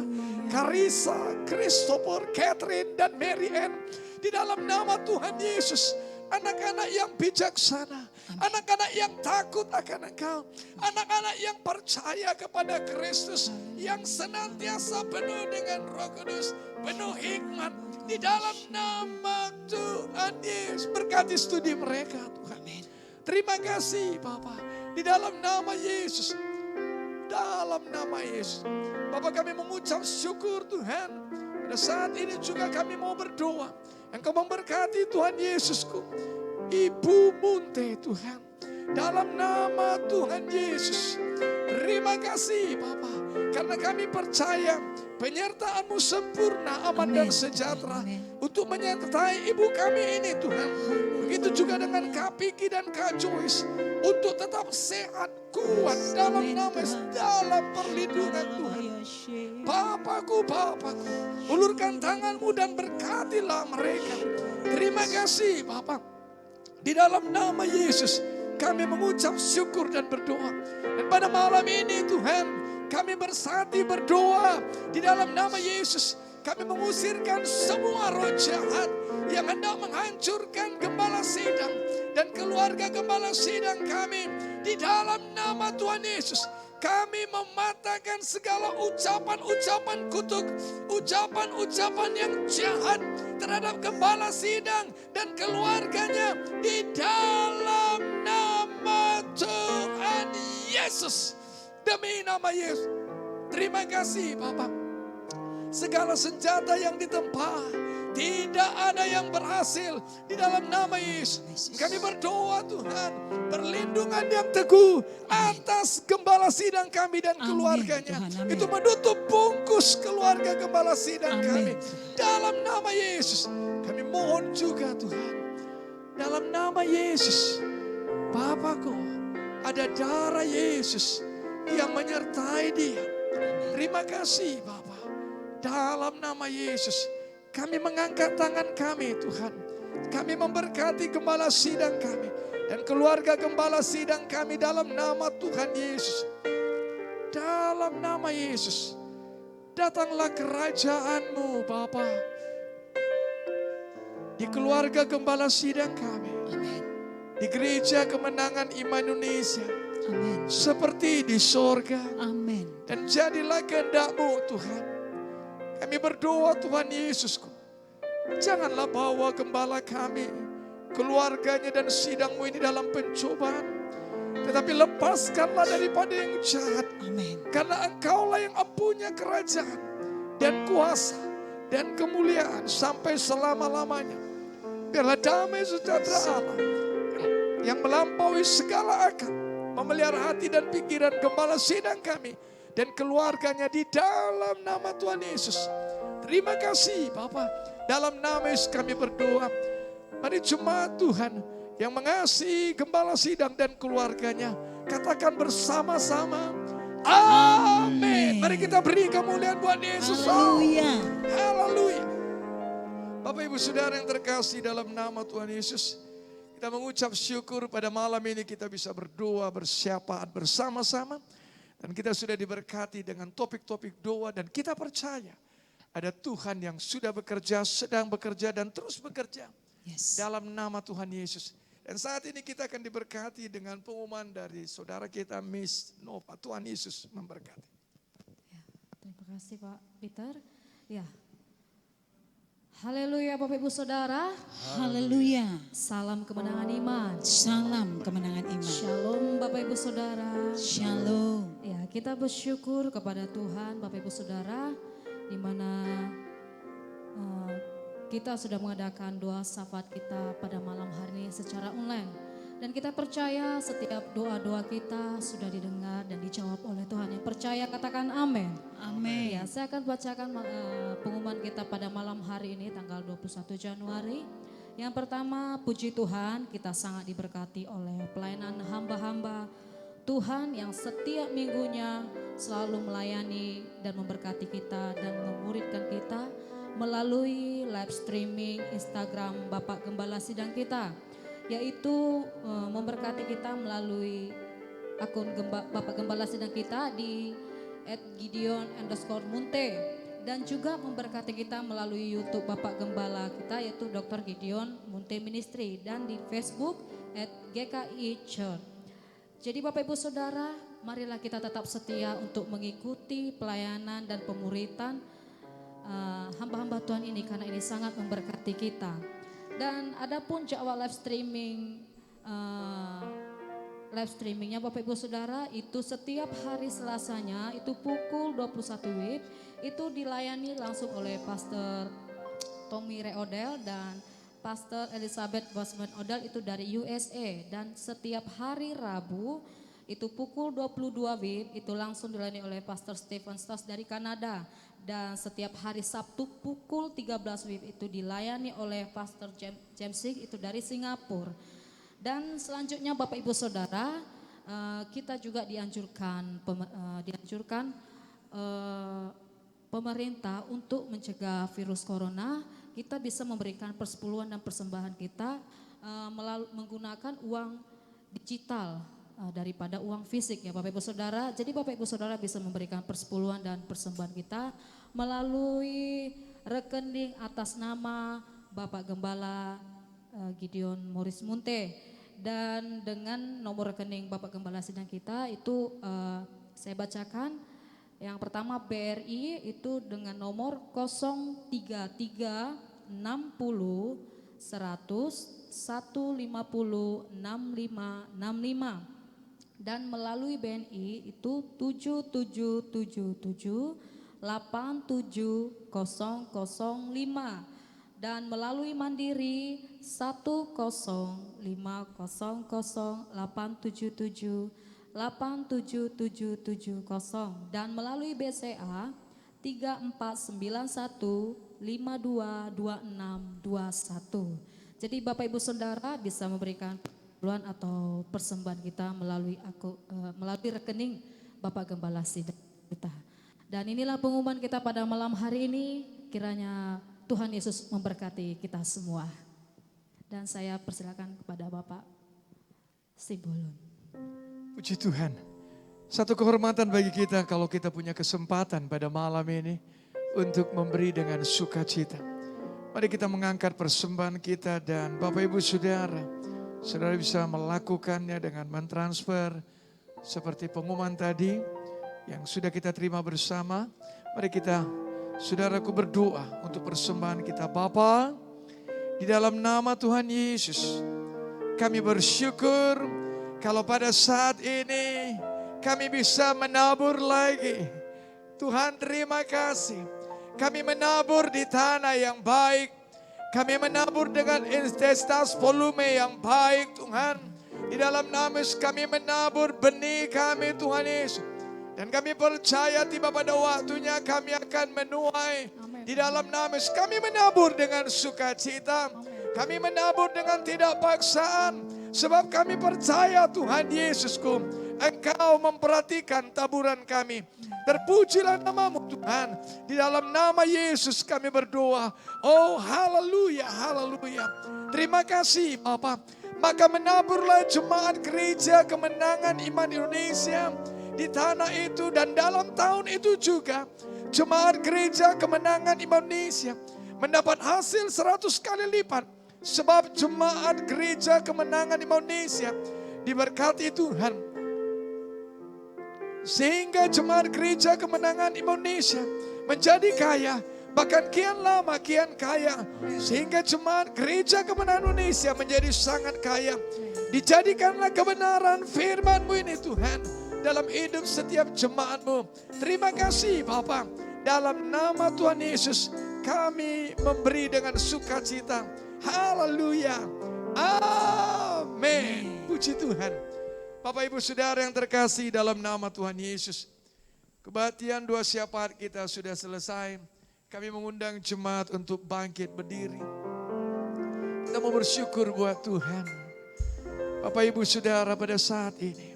Karisa, Christopher, Catherine, dan Mary Ann. Di dalam nama Tuhan Yesus. Anak-anak yang bijaksana. Anak-anak yang takut akan Engkau. Anak-anak yang percaya kepada Kristus. Yang senantiasa penuh dengan Roh Kudus. Penuh hikmat. Di dalam nama Tuhan Yesus. Berkati studi mereka Tuhan. Terima kasih Bapak. Di dalam nama Yesus. Dalam nama Yesus. Bapak, kami mengucap syukur Tuhan. Pada saat ini juga kami mau berdoa. Engkau memberkati Tuhan Yesusku. Ibu Munte Tuhan. Dalam nama Tuhan Yesus. Terima kasih Bapak. Karena kami percaya penyertaan-Mu sempurna, aman dan sejahtera. Untuk menyertai ibu kami ini Tuhan. Begitu juga dengan Kak Piki dan Kak Joyce. Untuk tetap sehat, kuat dalam nama, dalam perlindungan Tuhan. Bapakku, ulurkan tangan-Mu dan berkatilah mereka. Terima kasih Bapak. Di dalam nama Yesus kami mengucap syukur dan berdoa. Dan pada malam ini Tuhan, kami bersatu berdoa. Di dalam nama Yesus kami mengusirkan semua roh jahat yang hendak menghancurkan gembala sidang dan keluarga gembala sidang kami. Di dalam nama Tuhan Yesus kami mematahkan segala ucapan-ucapan kutuk, ucapan-ucapan yang jahat terhadap gembala sidang dan keluarganya. Di dalam nama Tuhan Yesus. Demi nama Yesus. Terima kasih Bapak. Segala senjata yang ditempa tidak tidak ada yang berhasil di dalam nama Yesus. Kami berdoa Tuhan, perlindungan yang teguh atas gembala sidang kami dan keluarganya. Tuhan, amin. Itu menutup bungkus keluarga gembala sidang kami. Amin. Dalam nama Yesus, kami mohon juga Tuhan. Dalam nama Yesus, Bapakku, ada darah Yesus yang menyertai dia. Terima kasih Bapa. Dalam nama Yesus, kami mengangkat tangan kami Tuhan. Kami memberkati gembala sidang kami dan keluarga gembala sidang kami dalam nama Tuhan Yesus. Dalam nama Yesus, datanglah kerajaan-Mu Bapa di keluarga gembala sidang kami, Amin. di gereja kemenangan iman Indonesia, Amin. seperti di sorga. Amin. Dan jadilah kehendak-Mu Tuhan. Kami berdoa Tuhan Yesusku, janganlah bawa gembala kami, keluarganya dan sidang-Mu ini dalam pencobaan. Tetapi lepaskanlah daripada yang jahat. Amin. Karena Engkaulah yang mempunyai kerajaan dan kuasa dan kemuliaan sampai selama-lamanya. Biarlah damai sejahtera Allah yang melampaui segala akal memelihara hati dan pikiran gembala sidang kami dan keluarganya di dalam nama Tuhan Yesus. Terima kasih Bapa. Dalam nama Yesus kami berdoa. Mari jemaat Tuhan yang mengasihi gembala sidang dan keluarganya, katakan bersama-sama, amin. Mari kita beri kemuliaan buat Yesus. Haleluya. Haleluya. Bapak Ibu Saudara yang terkasih dalam nama Tuhan Yesus, kita mengucap syukur pada malam ini kita bisa berdoa bersyafaat bersama-sama. Dan kita sudah diberkati dengan topik-topik doa dan kita percaya ada Tuhan yang sudah bekerja, sedang bekerja dan terus bekerja Yes. dalam nama Tuhan Yesus. Dan saat ini kita akan diberkati dengan pengumuman dari saudara kita Miss Nova. Tuhan Yesus memberkati. Terima kasih Pak Peter. Ya. Haleluya Bapak Ibu Saudara. Haleluya. Salam kemenangan iman. Salam kemenangan iman. Shalom Bapak Ibu Saudara. Shalom. Ya, kita bersyukur kepada Tuhan Bapak Ibu Saudara di mana kita sudah mengadakan doa syafaat kita pada malam hari ini secara online. Dan kita percaya setiap doa-doa kita sudah didengar dan dijawab oleh Tuhan. Yang percaya katakan amin. Amin. Ya, saya akan bacakan pengumuman kita pada malam hari ini tanggal 21 Januari. Yang pertama, puji Tuhan, kita sangat diberkati oleh pelayanan hamba-hamba Tuhan yang setiap minggunya selalu melayani dan memberkati kita dan memuridkan kita melalui live streaming Instagram Bapak Gembala Sidang kita, yaitu memberkati kita melalui akun Bapak Gembala Sidang kita di @gideon_munte dan juga memberkati kita melalui YouTube Bapak Gembala kita yaitu Dr. Gideon Munte Ministry dan di Facebook @GKI Church. Jadi Bapak Ibu Saudara, marilah kita tetap setia untuk mengikuti pelayanan dan pemuritan hamba-hamba Tuhan ini karena ini sangat memberkati kita. Dan adapun jadwal live streamingnya Bapak Ibu Saudara itu setiap hari Selasanya itu pukul 21 WIB itu dilayani langsung oleh Pastor Tommy Reodel dan Pastor Elizabeth Bosman Odell itu dari USA. Dan setiap hari Rabu itu pukul 22 WIB itu langsung dilayani oleh Pastor Stephen Stas dari Kanada. Dan setiap hari Sabtu pukul 13 WIB itu dilayani oleh Pastor James Singh itu dari Singapura. Dan selanjutnya Bapak Ibu Saudara, kita juga dianjurkan pemerintah untuk mencegah virus corona. Kita bisa memberikan persepuluhan dan persembahan kita menggunakan uang digital daripada uang fisik ya Bapak Ibu Saudara. Jadi Bapak Ibu Saudara bisa memberikan persepuluhan dan persembahan kita melalui rekening atas nama Bapak Gembala Gideon Morris Munte. Dan dengan nomor rekening Bapak Gembala Sidang kita itu saya bacakan. Yang pertama BRI itu dengan nomor 033 60 100 150 6565 dan melalui BNI itu 7777 87005 dan melalui Mandiri 10508778770 dan melalui BCA 3491522621. Jadi Bapak Ibu Saudara bisa memberikan perpuluhan atau persembahan kita melalui melalui rekening Bapak Gembala Sidang kita. Dan inilah pengumuman kita pada malam hari ini, kiranya Tuhan Yesus memberkati kita semua. Dan saya persilakan kepada Bapak Sibulun. Puji Tuhan. Satu kehormatan bagi kita kalau kita punya kesempatan pada malam ini untuk memberi dengan sukacita. Mari kita mengangkat persembahan kita dan Bapak Ibu Saudara, saudara bisa melakukannya dengan mentransfer seperti pengumuman tadi yang sudah kita terima bersama. Mari kita, saudaraku, berdoa untuk persembahan kita. Bapa, di dalam nama Tuhan Yesus, kami bersyukur kalau pada saat ini kami bisa menabur lagi. Tuhan, terima kasih. Kami menabur di tanah yang baik. Kami menabur dengan intensitas volume yang baik, Tuhan. Di dalam nama Yesus kami menabur benih kami, Tuhan Yesus. Dan kami percaya tiba pada waktunya kami akan menuai. Di dalam nama Yesus kami menabur dengan sukacita. Kami menabur dengan tidak paksaan. Sebab kami percaya Tuhan Yesusku, Engkau memperhatikan taburan kami. Terpujilah namamu Tuhan. Di dalam nama Yesus kami berdoa. Oh haleluya, haleluya. Terima kasih Bapa. Maka menaburlah jemaat gereja kemenangan iman Indonesia di tanah itu dan dalam tahun itu juga. Jemaat gereja kemenangan iman Indonesia mendapat hasil 100 kali lipat. Sebab jemaat gereja kemenangan iman Indonesia diberkati Tuhan. Sehingga jemaat gereja kemenangan Indonesia menjadi kaya, bahkan kian lama kian kaya. Sehingga jemaat gereja kemenangan Indonesia menjadi sangat kaya. Dijadikanlah kebenaran firman-Mu ini Tuhan dalam hidup setiap jemaat-Mu. Terima kasih Bapa. Dalam nama Tuhan Yesus kami memberi dengan sukacita. Haleluya. Amin. Puji Tuhan. Bapak Ibu Saudara yang terkasih dalam nama Tuhan Yesus. Kebaktian doa syafaat kita sudah selesai. Kami mengundang jemaat untuk bangkit berdiri. Kita mau bersyukur buat Tuhan. Bapak Ibu Saudara pada saat ini.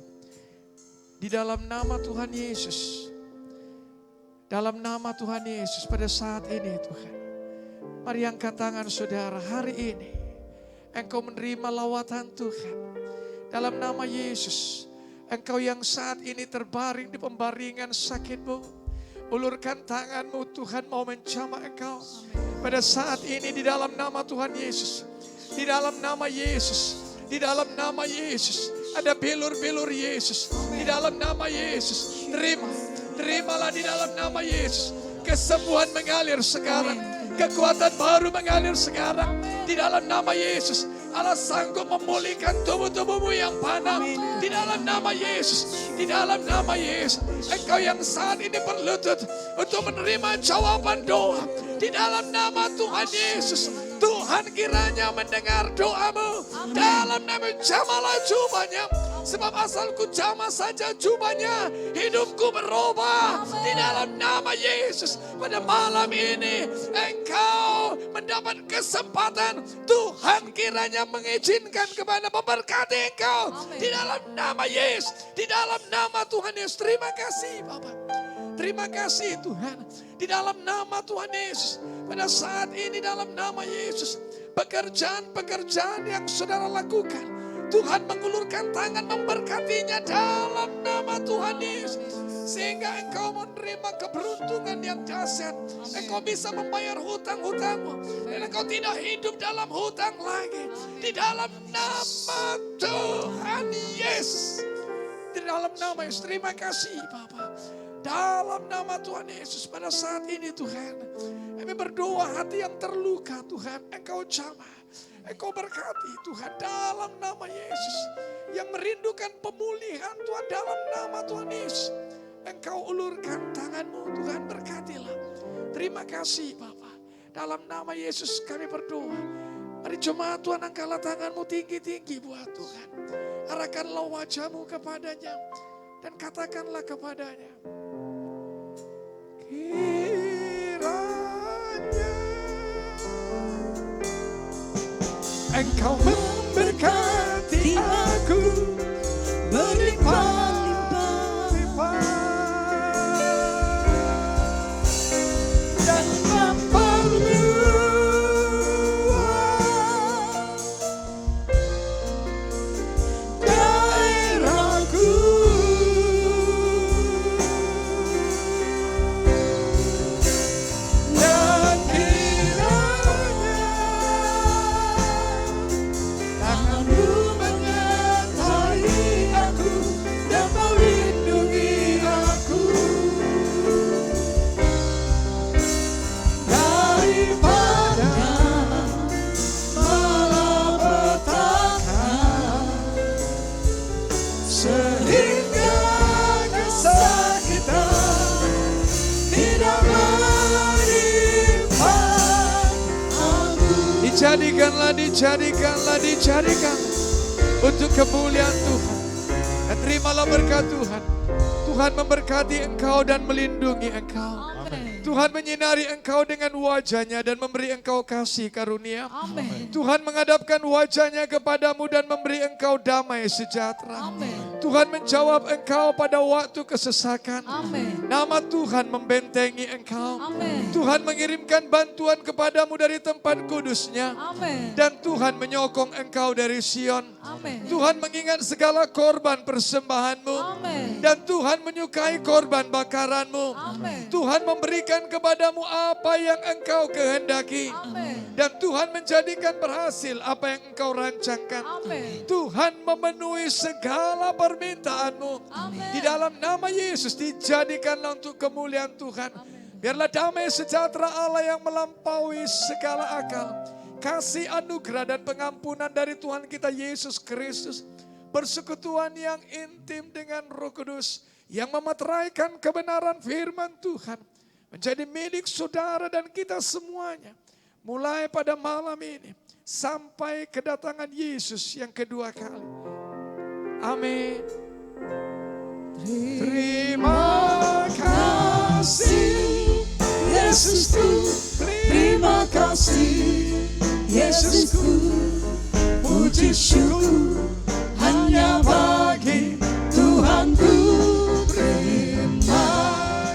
Di dalam nama Tuhan Yesus. Dalam nama Tuhan Yesus pada saat ini Tuhan. Mari angkat tangan saudara hari ini. Engkau menerima lawatan Tuhan. Dalam nama Yesus, engkau yang saat ini terbaring di pembaringan sakitmu, ulurkan tanganmu, Tuhan mau menjamah engkau. Pada saat ini di dalam nama Tuhan Yesus, di dalam nama Yesus, di dalam nama Yesus, ada bilur-bilur Yesus, di dalam nama Yesus, terimalah di dalam nama Yesus, kesembuhan mengalir sekarang, kekuatan baru mengalir sekarang, di dalam nama Yesus. Allah sanggup memulihkan tubuh-tubuhmu yang panah. Di dalam nama Yesus. Di dalam nama Yesus. Engkau yang saat ini berlutut untuk menerima jawaban doa. Di dalam nama Tuhan Yesus. Tuhan kiranya mendengar doamu. Dalam nama jamalah jubahnya. Sebab asalku jamah saja jubahnya, hidupku berubah. Di dalam nama Yesus, pada malam ini engkau mendapat kesempatan. Tuhan kiranya mengizinkan kepada memberkati engkau. Di dalam nama Yesus, di dalam nama Tuhan Yesus. Terima kasih Bapak. Terima kasih Tuhan. Di dalam nama Tuhan Yesus. Pada saat ini dalam nama Yesus. Pekerjaan-pekerjaan yang saudara lakukan. Tuhan mengulurkan tangan memberkatinya dalam nama Tuhan Yesus. Sehingga engkau menerima keberuntungan yang dahsyat. Engkau bisa membayar hutang-hutangmu. Dan engkau tidak hidup dalam hutang lagi. Di dalam nama Tuhan Yesus. Di dalam nama Yesus. Terima kasih Bapak. Dalam nama Tuhan Yesus pada saat ini Tuhan. Kami berdoa hati yang terluka Tuhan. Engkau jamah. Engkau berkati Tuhan dalam nama Yesus. Yang merindukan pemulihan Tuhan dalam nama Tuhan Yesus. Engkau ulurkan tanganmu Tuhan berkatilah. Terima kasih Bapa. Dalam nama Yesus kami berdoa. Mari jemaat Tuhan, angkatlah tanganmu tinggi-tinggi buat Tuhan. Arahkanlah wajahmu kepadanya dan katakanlah kepadanya. Kiranya Engkau memberkati aku berlimpah-limpah dan memperluas daerahku. Dan kiranya tanganmu menyertai aku dan melindungi aku daripada malapetaka, sehingga kesakitan tidak menimpa aku. Dijadikan untuk kemuliaan Tuhan. Dan terimalah berkat Tuhan. Tuhan memberkati engkau dan melindungi engkau. Tuhan menyinari engkau dengan wajahnya dan memberi engkau kasih karunia. Tuhan menghadapkan wajahnya kepadamu dan memberi engkau damai sejahtera. Tuhan menjawab engkau pada waktu kesesakan. Nama Tuhan membentengi engkau. Tuhan mengirimkan bantuan kepadamu dari tempat kudusnya. Dan Tuhan menyokong engkau dari Sion. Tuhan mengingat segala korban persembahanmu. Dan Tuhan menyukai korban bakaranmu. Tuhan memberikan kepadamu apa yang engkau kehendaki. Dan Tuhan menjadikan berhasil apa yang engkau rancangkan. Tuhan memenuhi segala permintaanmu. Di dalam nama Yesus dijadikanlah untuk kemuliaan Tuhan. Biarlah damai sejahtera Allah yang melampaui segala akal, kasih anugerah dan pengampunan dari Tuhan kita Yesus Kristus, persekutuan yang intim dengan Roh Kudus yang memeteraikan kebenaran firman Tuhan menjadi milik saudara dan kita semuanya, mulai pada malam ini sampai kedatangan Yesus yang kedua kali. Amin. Terima kasih Yesusku, terima kasih Yesusku, puji syukur hanya bagi Tuhanku. Terima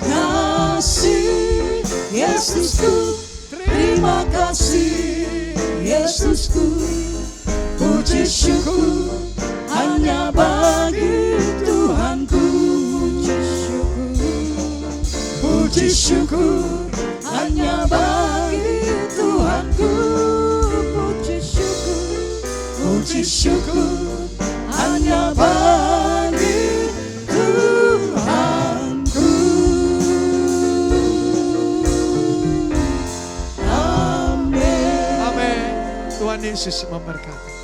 kasih Yesusku, terima kasih Yesusku, puji syukur hanya bagi Tuhanku. Puji syukur hanya bagi Tuhanku. Puji syukur hanya bagi Tuhanku. Amin. Amin. Tuhan Yesus memberkati.